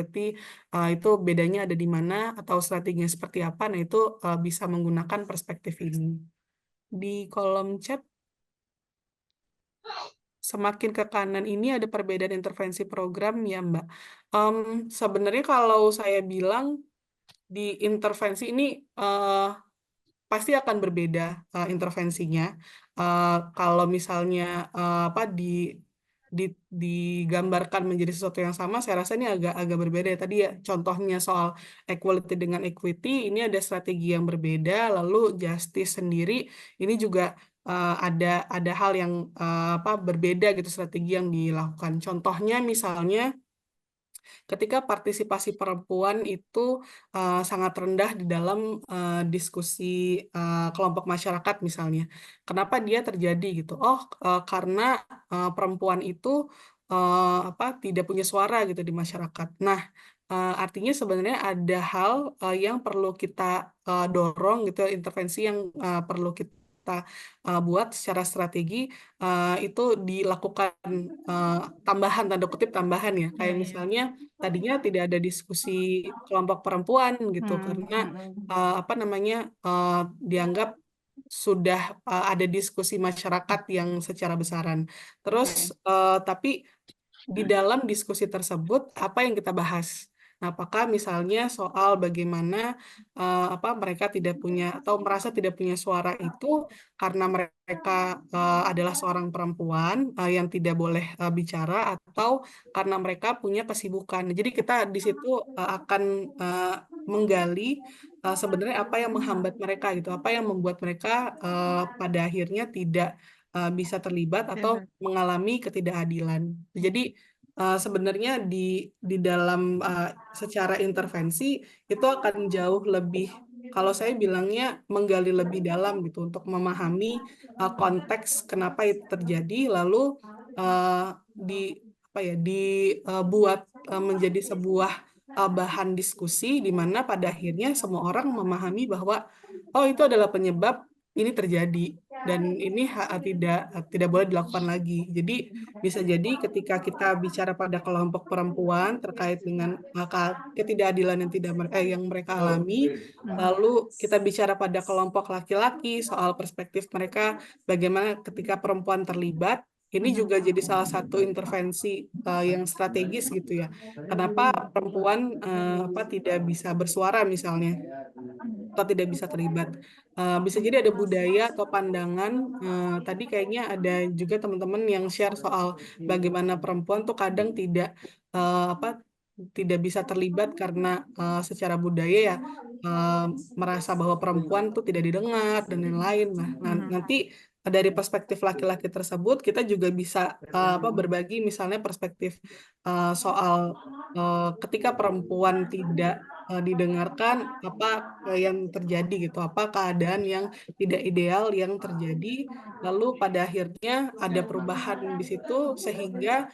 Speaker 2: itu bedanya ada di mana atau strateginya seperti apa. Nah, itu bisa menggunakan perspektif ini. Di kolom chat semakin ke kanan ini ada perbedaan intervensi program ya Mbak. Sebenarnya kalau saya bilang di intervensi ini pasti akan berbeda intervensinya. Kalau misalnya digambarkan menjadi sesuatu yang sama, saya rasa ini agak berbeda. Tadi ya contohnya soal equality dengan equity, ini ada strategi yang berbeda. Lalu justice sendiri, ini juga ada hal yang berbeda gitu strategi yang dilakukan. Contohnya misalnya ketika partisipasi perempuan itu sangat rendah di dalam diskusi kelompok masyarakat misalnya. Kenapa dia terjadi gitu? Oh, karena perempuan itu tidak punya suara gitu di masyarakat. Nah, artinya sebenarnya ada hal yang perlu kita dorong gitu, intervensi yang perlu kita kita buat secara strategi itu dilakukan tambahan, tanda kutip tambahan ya, kayak misalnya tadinya tidak ada diskusi kelompok perempuan gitu karena apa namanya dianggap sudah ada diskusi masyarakat yang secara besaran. Terus tapi di dalam diskusi tersebut apa yang kita bahas? Nah, apakah misalnya soal bagaimana apa mereka tidak punya atau merasa tidak punya suara itu karena mereka adalah seorang perempuan yang tidak boleh bicara atau karena mereka punya kesibukan. Jadi kita di situ akan menggali sebenarnya apa yang menghambat mereka gitu, apa yang membuat mereka pada akhirnya tidak bisa terlibat atau mengalami ketidakadilan. Jadi sebenarnya di dalam secara intervensi itu akan jauh lebih, kalau saya bilangnya menggali lebih dalam gitu untuk memahami konteks kenapa itu terjadi, lalu di apa ya dibuat menjadi sebuah bahan diskusi di mana pada akhirnya semua orang memahami bahwa oh itu adalah penyebab ini terjadi dan ini tidak boleh dilakukan lagi. Jadi bisa jadi ketika kita bicara pada kelompok perempuan terkait dengan ketidakadilan yang mereka alami, lalu kita bicara pada kelompok laki-laki soal perspektif mereka bagaimana ketika perempuan terlibat, ini juga jadi salah satu intervensi yang strategis gitu ya. Kenapa perempuan tidak bisa bersuara misalnya atau tidak bisa terlibat? Bisa jadi ada budaya atau pandangan. Tadi kayaknya ada juga teman-teman yang share soal bagaimana perempuan tuh kadang tidak bisa terlibat karena secara budaya ya merasa bahwa perempuan tuh tidak didengar dan lain-lain. Nah, nanti dari perspektif laki-laki tersebut kita juga bisa berbagi misalnya perspektif soal ketika perempuan tidak didengarkan apa yang terjadi gitu, apa keadaan yang tidak ideal yang terjadi, lalu pada akhirnya ada perubahan di situ sehingga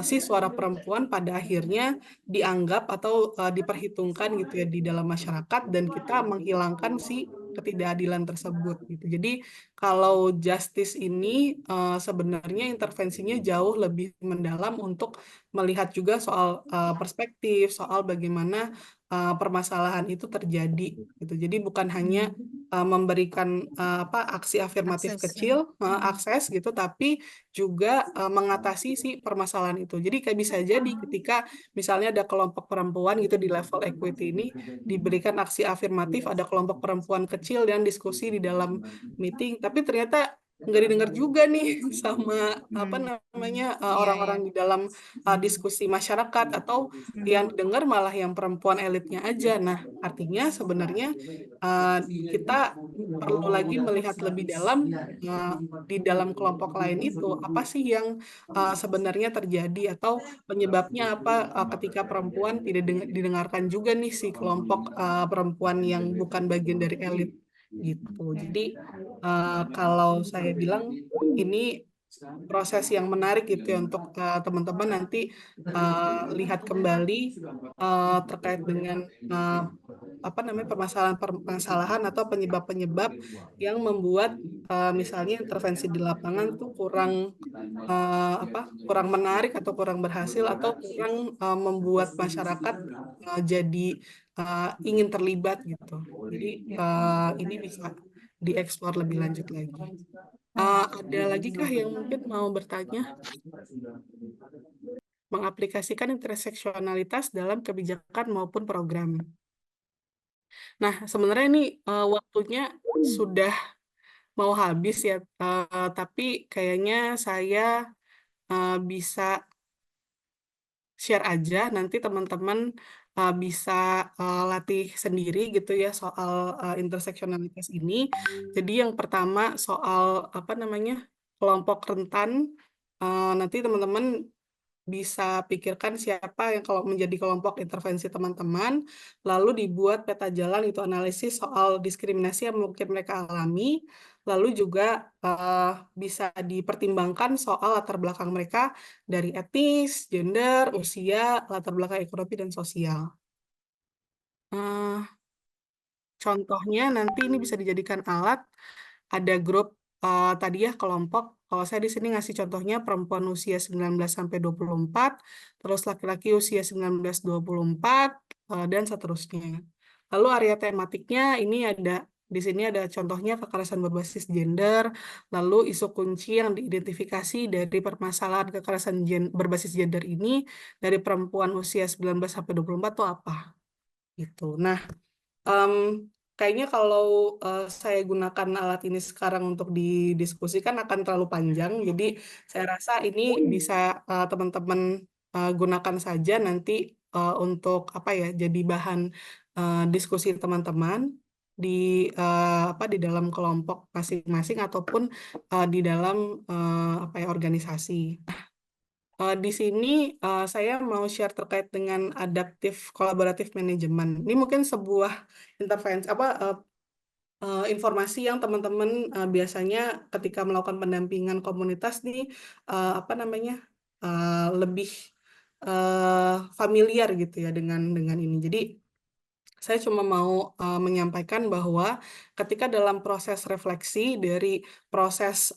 Speaker 2: si suara perempuan pada akhirnya dianggap atau diperhitungkan gitu ya di dalam masyarakat dan kita menghilangkan si ketidakadilan tersebut gitu. Jadi kalau justice ini sebenarnya intervensinya jauh lebih mendalam untuk melihat juga soal perspektif, soal bagaimana permasalahan itu terjadi gitu. Jadi bukan hanya memberikan aksi afirmatif kecil, akses gitu, tapi juga mengatasi si permasalahan itu. Jadi kayak bisa jadi ketika misalnya ada kelompok perempuan gitu di level equity ini diberikan aksi afirmatif, ada kelompok perempuan kecil yang diskusi di dalam meeting, tapi ternyata nggak didengar juga nih sama apa namanya orang-orang di dalam diskusi masyarakat atau yang didengar malah yang perempuan elitnya aja. Nah, artinya sebenarnya kita perlu lagi melihat lebih dalam di dalam kelompok lain itu apa sih yang sebenarnya terjadi atau penyebabnya apa ketika perempuan tidak didengarkan juga nih si kelompok perempuan yang bukan bagian dari elit gitu. Jadi kalau saya bilang ini proses yang menarik gitu ya untuk teman-teman nanti lihat kembali terkait dengan apa namanya permasalahan atau penyebab-penyebab yang membuat misalnya intervensi di lapangan tuh kurang menarik atau kurang berhasil atau kurang membuat masyarakat jadi ingin terlibat gitu. Jadi ini bisa dieksplor lebih lanjut lagi. Ada lagi kah yang mungkin mau bertanya? Mengaplikasikan interseksionalitas dalam kebijakan maupun program. Nah, sebenarnya ini waktunya sudah mau habis ya, tapi kayaknya saya bisa share aja, nanti teman-teman bisa latih sendiri gitu ya soal interseksionalitas ini. Jadi yang pertama soal apa namanya kelompok rentan, nanti teman-teman bisa pikirkan siapa yang kalau menjadi kelompok intervensi teman-teman, lalu dibuat peta jalan itu analisis soal diskriminasi yang mungkin mereka alami, lalu juga bisa dipertimbangkan soal latar belakang mereka dari etnis, gender, usia, latar belakang ekonomi, dan sosial. Contohnya nanti ini bisa dijadikan alat ada grup tadi ya kelompok. Kalau saya di sini ngasih contohnya perempuan usia 19 sampai 24, terus laki-laki usia 19-24 dan seterusnya. Lalu area tematiknya ini ada di sini ada contohnya kekerasan berbasis gender, lalu isu kunci yang diidentifikasi dari permasalahan kekerasan berbasis gender ini dari perempuan usia 19 sampai 24 itu apa? Gitu. Nah, kayaknya kalau saya gunakan alat ini sekarang untuk didiskusikan akan terlalu panjang. Jadi saya rasa ini bisa teman-teman gunakan saja nanti untuk apa ya? Jadi bahan diskusi teman-teman di dalam kelompok masing-masing ataupun di dalam apa ya organisasi. Di sini saya mau share terkait dengan adaptif kolaboratif manajemen. Ini mungkin sebuah intervensi informasi yang teman-teman biasanya ketika melakukan pendampingan komunitas nih apa namanya lebih familiar gitu ya dengan ini. Jadi saya cuma mau menyampaikan bahwa ketika dalam proses refleksi dari proses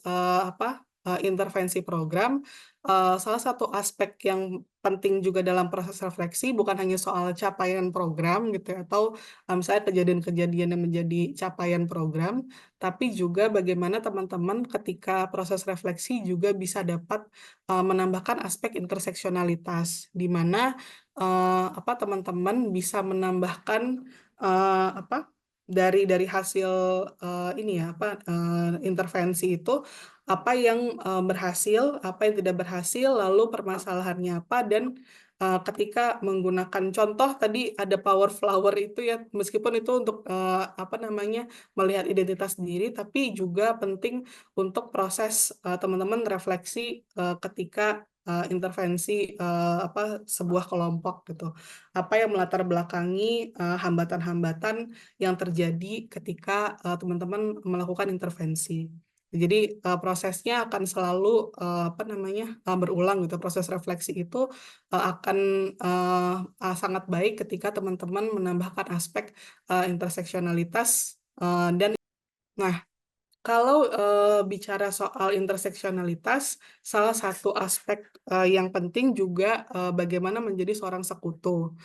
Speaker 2: intervensi program, salah satu aspek yang penting juga dalam proses refleksi bukan hanya soal capaian program gitu ya, atau misalnya kejadian-kejadian yang menjadi capaian program, tapi juga bagaimana teman-teman ketika proses refleksi juga bisa dapat menambahkan aspek interseksionalitas, di mana teman-teman bisa menambahkan dari hasil ini ya intervensi itu apa yang berhasil, apa yang tidak berhasil, lalu permasalahannya apa, dan ketika menggunakan contoh tadi ada power flower itu ya, meskipun itu untuk melihat identitas diri, tapi juga penting untuk proses teman-teman refleksi ketika intervensi sebuah kelompok gitu. Apa yang melatar belakangi hambatan-hambatan yang terjadi ketika teman-teman melakukan intervensi. Jadi prosesnya akan selalu berulang gitu. Proses refleksi itu akan sangat baik ketika teman-teman menambahkan aspek interseksionalitas dan kalau bicara soal interseksionalitas, salah satu aspek yang penting juga bagaimana menjadi seorang sekutu.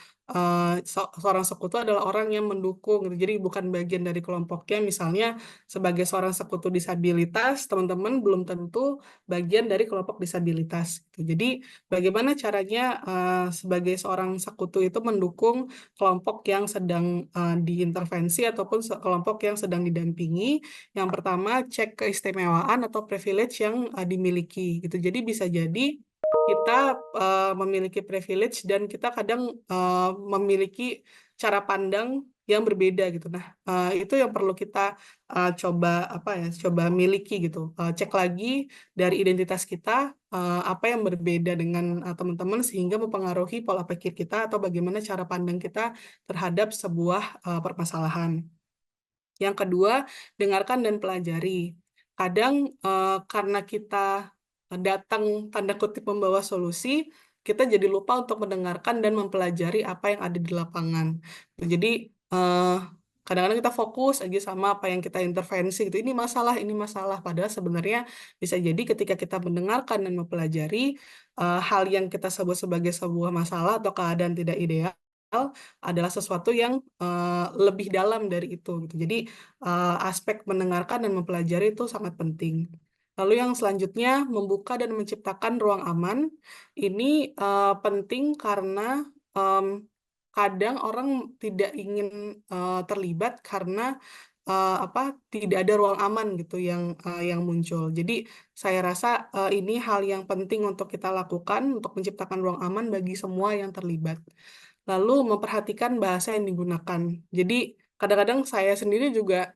Speaker 2: Seorang sekutu adalah orang yang mendukung, gitu. Jadi bukan bagian dari kelompoknya. Misalnya sebagai seorang sekutu disabilitas, teman-teman belum tentu bagian dari kelompok disabilitas. Gitu. Jadi bagaimana caranya sebagai seorang sekutu itu mendukung kelompok yang sedang diintervensi ataupun kelompok yang sedang didampingi. Yang pertama, cek keistimewaan atau privilege yang dimiliki gitu. Jadi bisa jadi kita memiliki privilege dan kita kadang memiliki cara pandang yang berbeda gitu. Nah, itu yang perlu kita coba miliki gitu. Cek lagi dari identitas kita apa yang berbeda dengan teman-teman sehingga mempengaruhi pola pikir kita atau bagaimana cara pandang kita terhadap sebuah permasalahan. Yang kedua, dengarkan dan pelajari. Kadang karena kita datang tanda kutip membawa solusi, kita jadi lupa untuk mendengarkan dan mempelajari apa yang ada di lapangan. Jadi kadang-kadang kita fokus aja sama apa yang kita intervensi gitu. Ini masalah. Padahal sebenarnya bisa jadi ketika kita mendengarkan dan mempelajari hal yang kita sebut sebagai sebuah masalah atau keadaan tidak ideal adalah sesuatu yang lebih dalam dari itu gitu. Jadi aspek mendengarkan dan mempelajari itu sangat penting. Lalu yang selanjutnya membuka dan menciptakan ruang aman. Ini penting karena kadang orang tidak ingin terlibat karena tidak ada ruang aman gitu yang muncul. Jadi saya rasa ini hal yang penting untuk kita lakukan untuk menciptakan ruang aman bagi semua yang terlibat. Lalu memperhatikan bahasa yang digunakan. Jadi kadang-kadang saya sendiri juga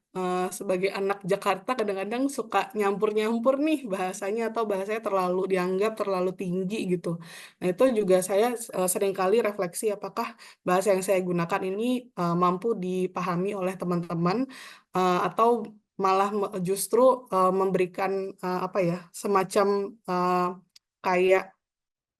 Speaker 2: sebagai anak Jakarta kadang-kadang suka nyampur-nyampur nih bahasanya atau bahasanya dianggap terlalu tinggi gitu. Nah itu juga saya seringkali refleksi apakah bahasa yang saya gunakan ini mampu dipahami oleh teman-teman atau malah justru memberikan semacam kayak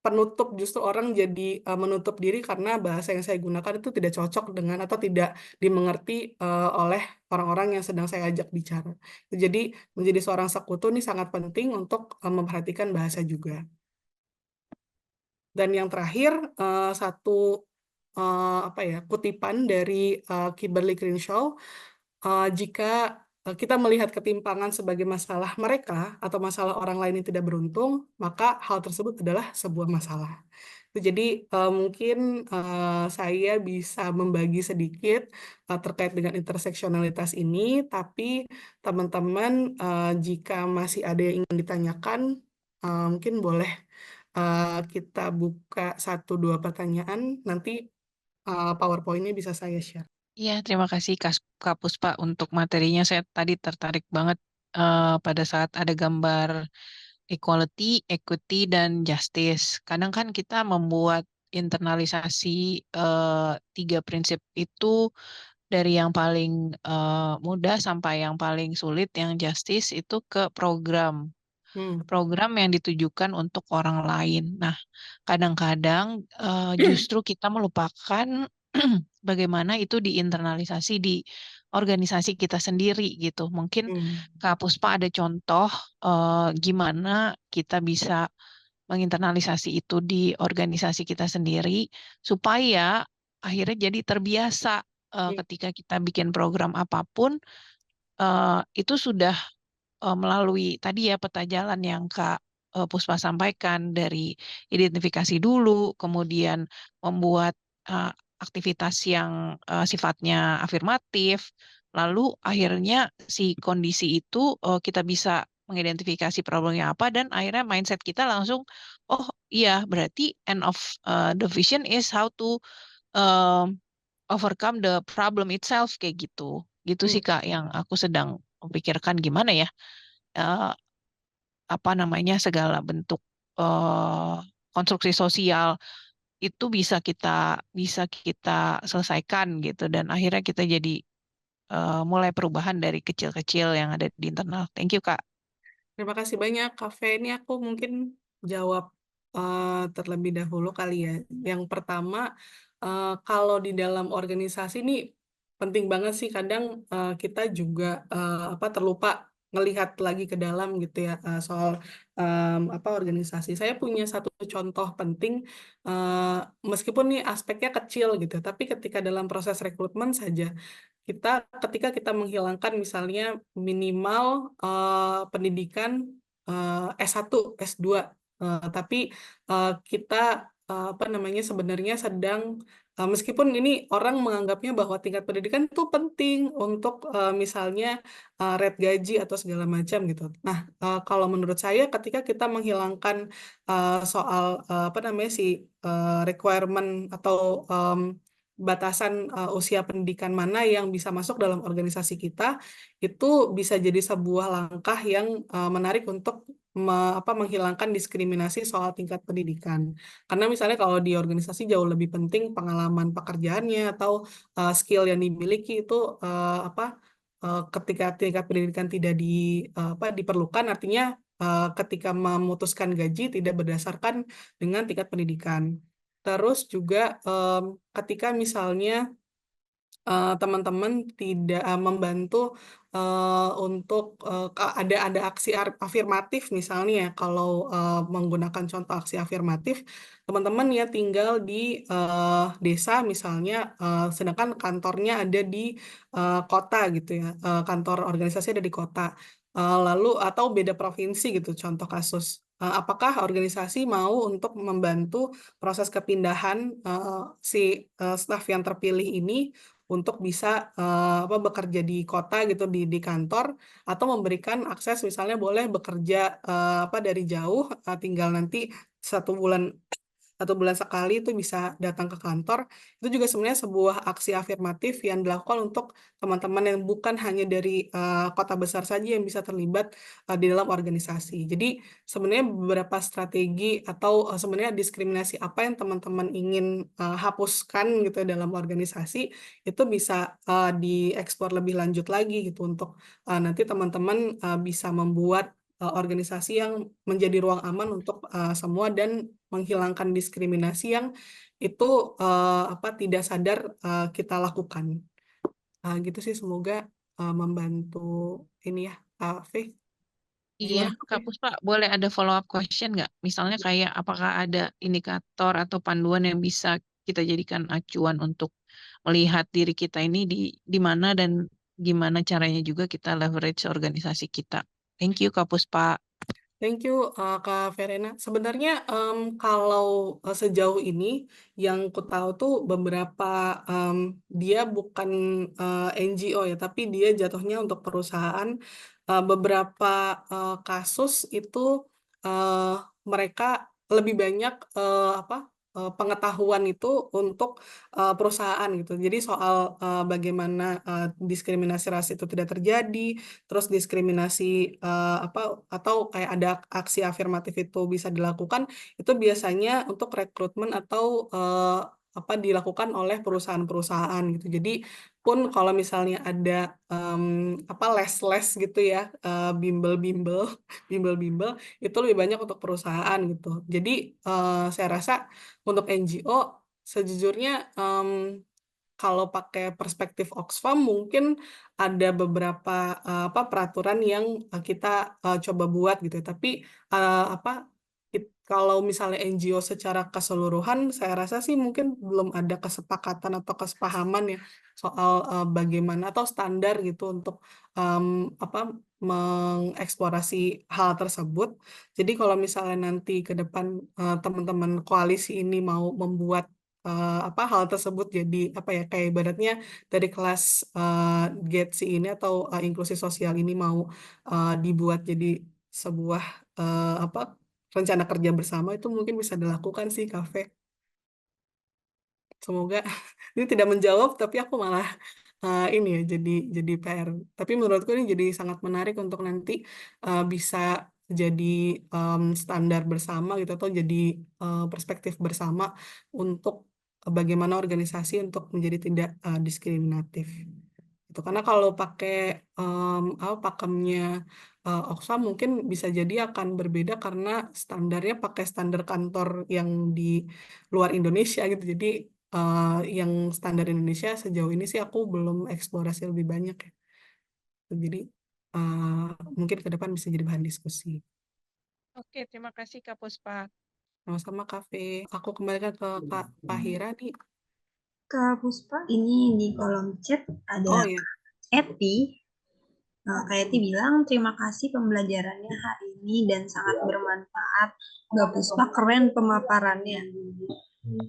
Speaker 2: penutup, justru orang jadi menutup diri karena bahasa yang saya gunakan itu tidak cocok dengan atau tidak dimengerti oleh orang-orang yang sedang saya ajak bicara. Jadi menjadi seorang sekutu ini sangat penting untuk memperhatikan bahasa juga. Dan yang terakhir satu kutipan dari Kimberly Crenshaw, jika kita melihat ketimpangan sebagai masalah mereka atau masalah orang lain yang tidak beruntung, maka hal tersebut adalah sebuah masalah. Jadi mungkin saya bisa membagi sedikit terkait dengan interseksionalitas ini, tapi teman-teman jika masih ada yang ingin ditanyakan, mungkin boleh kita buka 1-2 pertanyaan, nanti PowerPoint-nya bisa saya share.
Speaker 9: Iya, terima kasih Kak Puspa untuk materinya. Saya tadi tertarik banget pada saat ada gambar equality, equity, dan justice. Kadang kan kita membuat internalisasi 3 prinsip itu dari yang paling mudah sampai yang paling sulit, yang justice itu ke program yang ditujukan untuk orang lain. Nah, kadang-kadang justru kita melupakan bagaimana itu diinternalisasi di organisasi kita sendiri gitu. Mungkin Kak Puspa ada contoh gimana kita bisa menginternalisasi itu di organisasi kita sendiri supaya akhirnya jadi terbiasa ketika kita bikin program apapun itu sudah melalui tadi ya peta jalan yang Kak Puspa sampaikan, dari identifikasi dulu, kemudian membuat aktivitas yang sifatnya afirmatif, lalu akhirnya si kondisi itu kita bisa mengidentifikasi problemnya apa, dan akhirnya mindset kita langsung, oh iya berarti end of the vision is how to overcome the problem itself, kayak gitu. Gitu sih Kak yang aku sedang memikirkan gimana ya segala bentuk konstruksi sosial itu bisa kita selesaikan gitu, dan akhirnya kita jadi mulai perubahan dari kecil-kecil yang ada di internal. Thank you Kak.
Speaker 2: Terima kasih banyak Kak Fe. Ini aku mungkin jawab terlebih dahulu kali ya. Yang pertama, kalau di dalam organisasi ini penting banget sih, kadang kita juga terlupa ngelihat lagi ke dalam gitu ya, soal organisasi. Saya punya satu contoh penting, meskipun nih aspeknya kecil gitu, tapi ketika dalam proses rekrutmen saja, ketika kita menghilangkan misalnya minimal pendidikan S1, S2, tapi kita sebenarnya sedang meskipun ini orang menganggapnya bahwa tingkat pendidikan itu penting untuk misalnya rate gaji atau segala macam gitu. Nah, kalau menurut saya ketika kita menghilangkan soal requirement atau batasan usia pendidikan mana yang bisa masuk dalam organisasi kita, itu bisa jadi sebuah langkah yang menarik untuk menghilangkan diskriminasi soal tingkat pendidikan. Karena misalnya kalau di organisasi jauh lebih penting pengalaman pekerjaannya atau skill yang dimiliki itu ketika tingkat pendidikan tidak diperlukan, artinya ketika memutuskan gaji tidak berdasarkan dengan tingkat pendidikan. Terus juga ketika misalnya teman-teman tidak membantu untuk ada aksi afirmatif misalnya ya, kalau menggunakan contoh aksi afirmatif, teman-teman ya tinggal di desa misalnya, sedangkan kantornya ada di kota gitu ya, kantor organisasi ada di kota, lalu atau beda provinsi gitu, contoh kasus. Apakah organisasi mau untuk membantu proses kepindahan si staf yang terpilih ini untuk bisa bekerja di kota gitu, di kantor, atau memberikan akses misalnya boleh bekerja dari jauh, tinggal nanti 1 bulan sekali itu bisa datang ke kantor. Itu juga sebenarnya sebuah aksi afirmatif yang dilakukan untuk teman-teman yang bukan hanya dari kota besar saja yang bisa terlibat di dalam organisasi. Jadi sebenarnya beberapa strategi atau sebenarnya diskriminasi apa yang teman-teman ingin hapuskan gitu ya dalam organisasi, itu bisa dieksplor lebih lanjut lagi gitu untuk nanti teman-teman bisa membuat organisasi yang menjadi ruang aman untuk semua dan menghilangkan diskriminasi yang itu tidak sadar kita lakukan. Gitu sih, semoga membantu ini ya, Faith.
Speaker 9: Iya,
Speaker 2: Gimana,
Speaker 9: Kak
Speaker 2: Faith?
Speaker 9: Puspa, boleh ada follow up question nggak? Misalnya kayak apakah ada indikator atau panduan yang bisa kita jadikan acuan untuk melihat diri kita ini di mana dan gimana caranya juga kita leverage organisasi kita. Thank you, Kak Puspa.
Speaker 2: Thank you, Kak Verena. Sebenarnya kalau sejauh ini yang ku tahu tuh beberapa dia bukan NGO ya, tapi dia jatuhnya untuk perusahaan. Beberapa kasus itu eh, mereka lebih banyak pengetahuan itu untuk perusahaan gitu. Jadi soal bagaimana diskriminasi ras itu tidak terjadi, terus diskriminasi atau kayak ada aksi afirmatif itu bisa dilakukan, itu biasanya untuk rekrutmen atau dilakukan oleh perusahaan-perusahaan gitu. Jadi pun kalau misalnya ada les-les gitu ya, bimbel-bimbel, bimbel-bimbel itu lebih banyak untuk perusahaan gitu. Jadi saya rasa untuk NGO sejujurnya kalau pakai perspektif Oxfam mungkin ada beberapa peraturan yang kita coba buat gitu ya. Tapi kalau misalnya NGO secara keseluruhan, saya rasa sih mungkin belum ada kesepakatan atau kesepahaman ya soal bagaimana atau standar gitu untuk em, apa mengeksplorasi hal tersebut. Jadi kalau misalnya nanti ke depan teman-teman koalisi ini mau membuat hal tersebut jadi kayak ibaratnya dari kelas GETSI ini atau inklusi sosial ini mau dibuat jadi sebuah rencana kerja bersama, itu mungkin bisa dilakukan sih, Kafe. Semoga ini tidak menjawab, tapi aku malah ini ya jadi PR. Tapi menurutku ini jadi sangat menarik untuk nanti bisa jadi standar bersama gitu atau jadi perspektif bersama untuk bagaimana organisasi untuk menjadi tidak diskriminatif. Itu karena kalau pakai pakemnya Oxfam mungkin bisa jadi akan berbeda karena standarnya pakai standar kantor yang di luar Indonesia gitu. Jadi yang standar Indonesia sejauh ini sih aku belum eksplorasi lebih banyak ya. Jadi mungkin ke depan bisa jadi bahan diskusi.
Speaker 9: Oke, terima kasih Kak Puspa.
Speaker 2: Sama-sama, Kafe. Aku kembalikan ke Kak Pahira nih.
Speaker 1: Kak Puspa, ini di kolom chat ada
Speaker 2: Oh ya,
Speaker 1: Eti. Kak Eti bilang, terima kasih pembelajarannya hari ini dan sangat bermanfaat. Kak Puspa keren pemaparannya.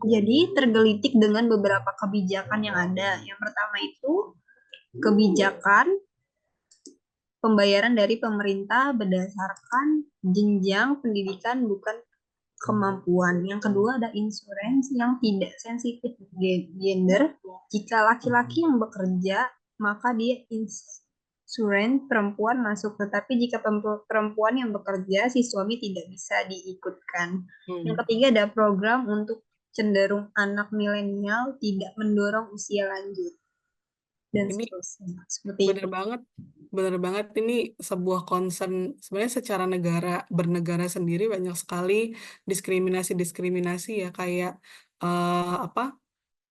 Speaker 1: Jadi tergelitik dengan beberapa kebijakan yang ada. Yang pertama itu kebijakan pembayaran dari pemerintah berdasarkan jenjang pendidikan bukan kemampuan. Yang kedua ada insurance yang tidak sensitif gender. Jika laki-laki yang bekerja, maka dia insurance perempuan masuk. Tetapi jika perempuan yang bekerja, si suami tidak bisa diikutkan. Yang ketiga ada program untuk cenderung anak milenial tidak mendorong usia lanjut. Dan
Speaker 2: ini
Speaker 1: seterusnya. Seperti itu.
Speaker 2: benar banget ini sebuah concern sebenarnya secara bernegara sendiri banyak sekali diskriminasi ya kayak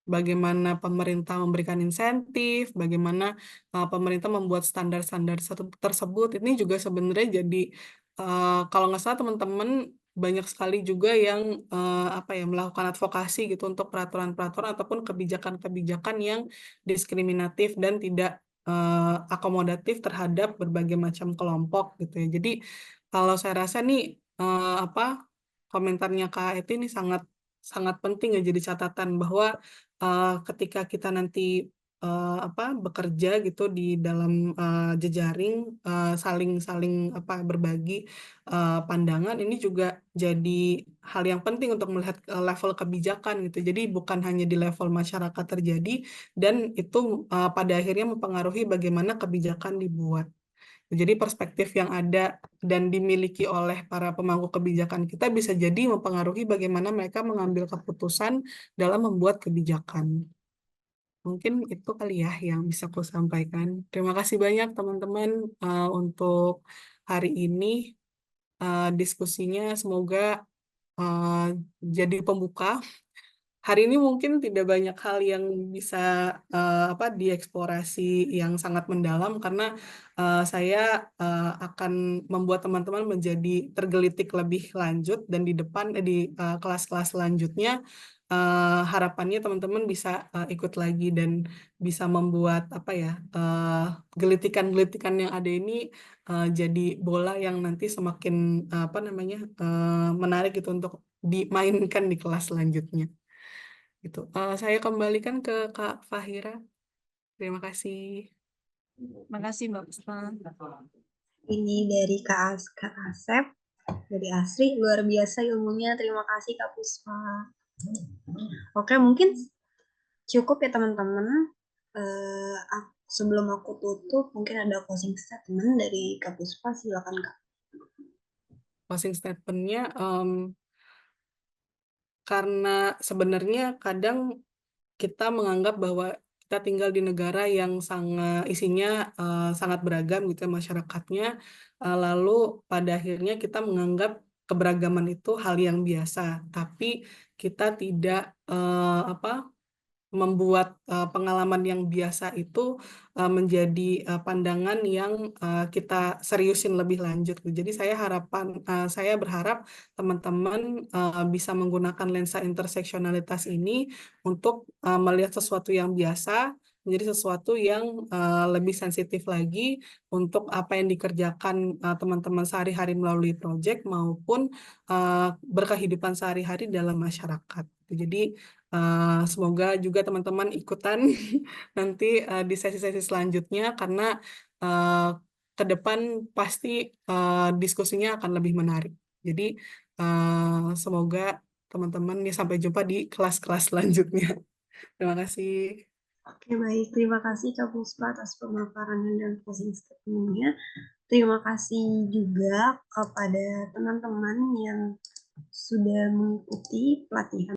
Speaker 2: bagaimana pemerintah memberikan insentif, bagaimana pemerintah membuat standar-standar tersebut. Ini juga sebenarnya jadi kalau nggak salah teman-teman banyak sekali juga yang melakukan advokasi gitu untuk peraturan-peraturan ataupun kebijakan-kebijakan yang diskriminatif dan tidak akomodatif terhadap berbagai macam kelompok gitu ya. Jadi kalau saya rasa nih komentarnya Kak Eti ini sangat sangat penting ya jadi catatan bahwa ketika kita nanti bekerja gitu di dalam jejaring saling berbagi pandangan ini juga jadi hal yang penting untuk melihat level kebijakan gitu. Jadi bukan hanya di level masyarakat terjadi dan itu pada akhirnya mempengaruhi bagaimana kebijakan dibuat. Jadi perspektif yang ada dan dimiliki oleh para pemangku kebijakan kita bisa jadi mempengaruhi bagaimana mereka mengambil keputusan dalam membuat kebijakan. Mungkin itu kali ya yang bisa aku sampaikan. Terima kasih banyak teman-teman untuk hari ini. diskusinya semoga jadi pembuka. Hari ini mungkin tidak banyak hal yang bisa dieksplorasi yang sangat mendalam karena saya akan membuat teman-teman menjadi tergelitik lebih lanjut dan di depan di kelas-kelas selanjutnya harapannya teman-teman bisa ikut lagi dan bisa membuat gelitikan-gelitikan yang ada ini jadi bola yang nanti semakin menarik gitu untuk dimainkan di kelas selanjutnya. Gitu. Saya kembalikan ke Kak Fahira. Terima kasih.
Speaker 6: Makasih Mbak Puspa.
Speaker 1: Ini dari Kak Asep, dari Asri, luar biasa ilmunya. Terima kasih Kak Puspa. Oke, mungkin cukup ya teman-teman. Sebelum aku tutup, mungkin ada closing statement dari Kak Puspa. Silakan Kak.
Speaker 2: Closing statement-nya, karena sebenarnya kadang kita menganggap bahwa kita tinggal di negara yang isinya sangat beragam gitu ya masyarakatnya, lalu pada akhirnya kita menganggap keberagaman itu hal yang biasa, tapi kita tidak membuat pengalaman yang biasa itu menjadi pandangan yang kita seriusin lebih lanjut. Jadi saya berharap teman-teman bisa menggunakan lensa interseksionalitas ini untuk melihat sesuatu yang biasa menjadi sesuatu yang lebih sensitif lagi untuk apa yang dikerjakan teman-teman sehari-hari melalui proyek maupun berkehidupan sehari-hari dalam masyarakat. Jadi semoga juga teman-teman ikutan nanti di sesi-sesi selanjutnya karena ke depan pasti diskusinya akan lebih menarik. Jadi semoga teman-teman sampai jumpa di kelas-kelas selanjutnya. Terima kasih.
Speaker 1: Oke, baik. Terima kasih Kak Puspa atas pemaparan dan closing statement-nya. Terima kasih juga kepada teman-teman yang sudah mengikuti pelatihan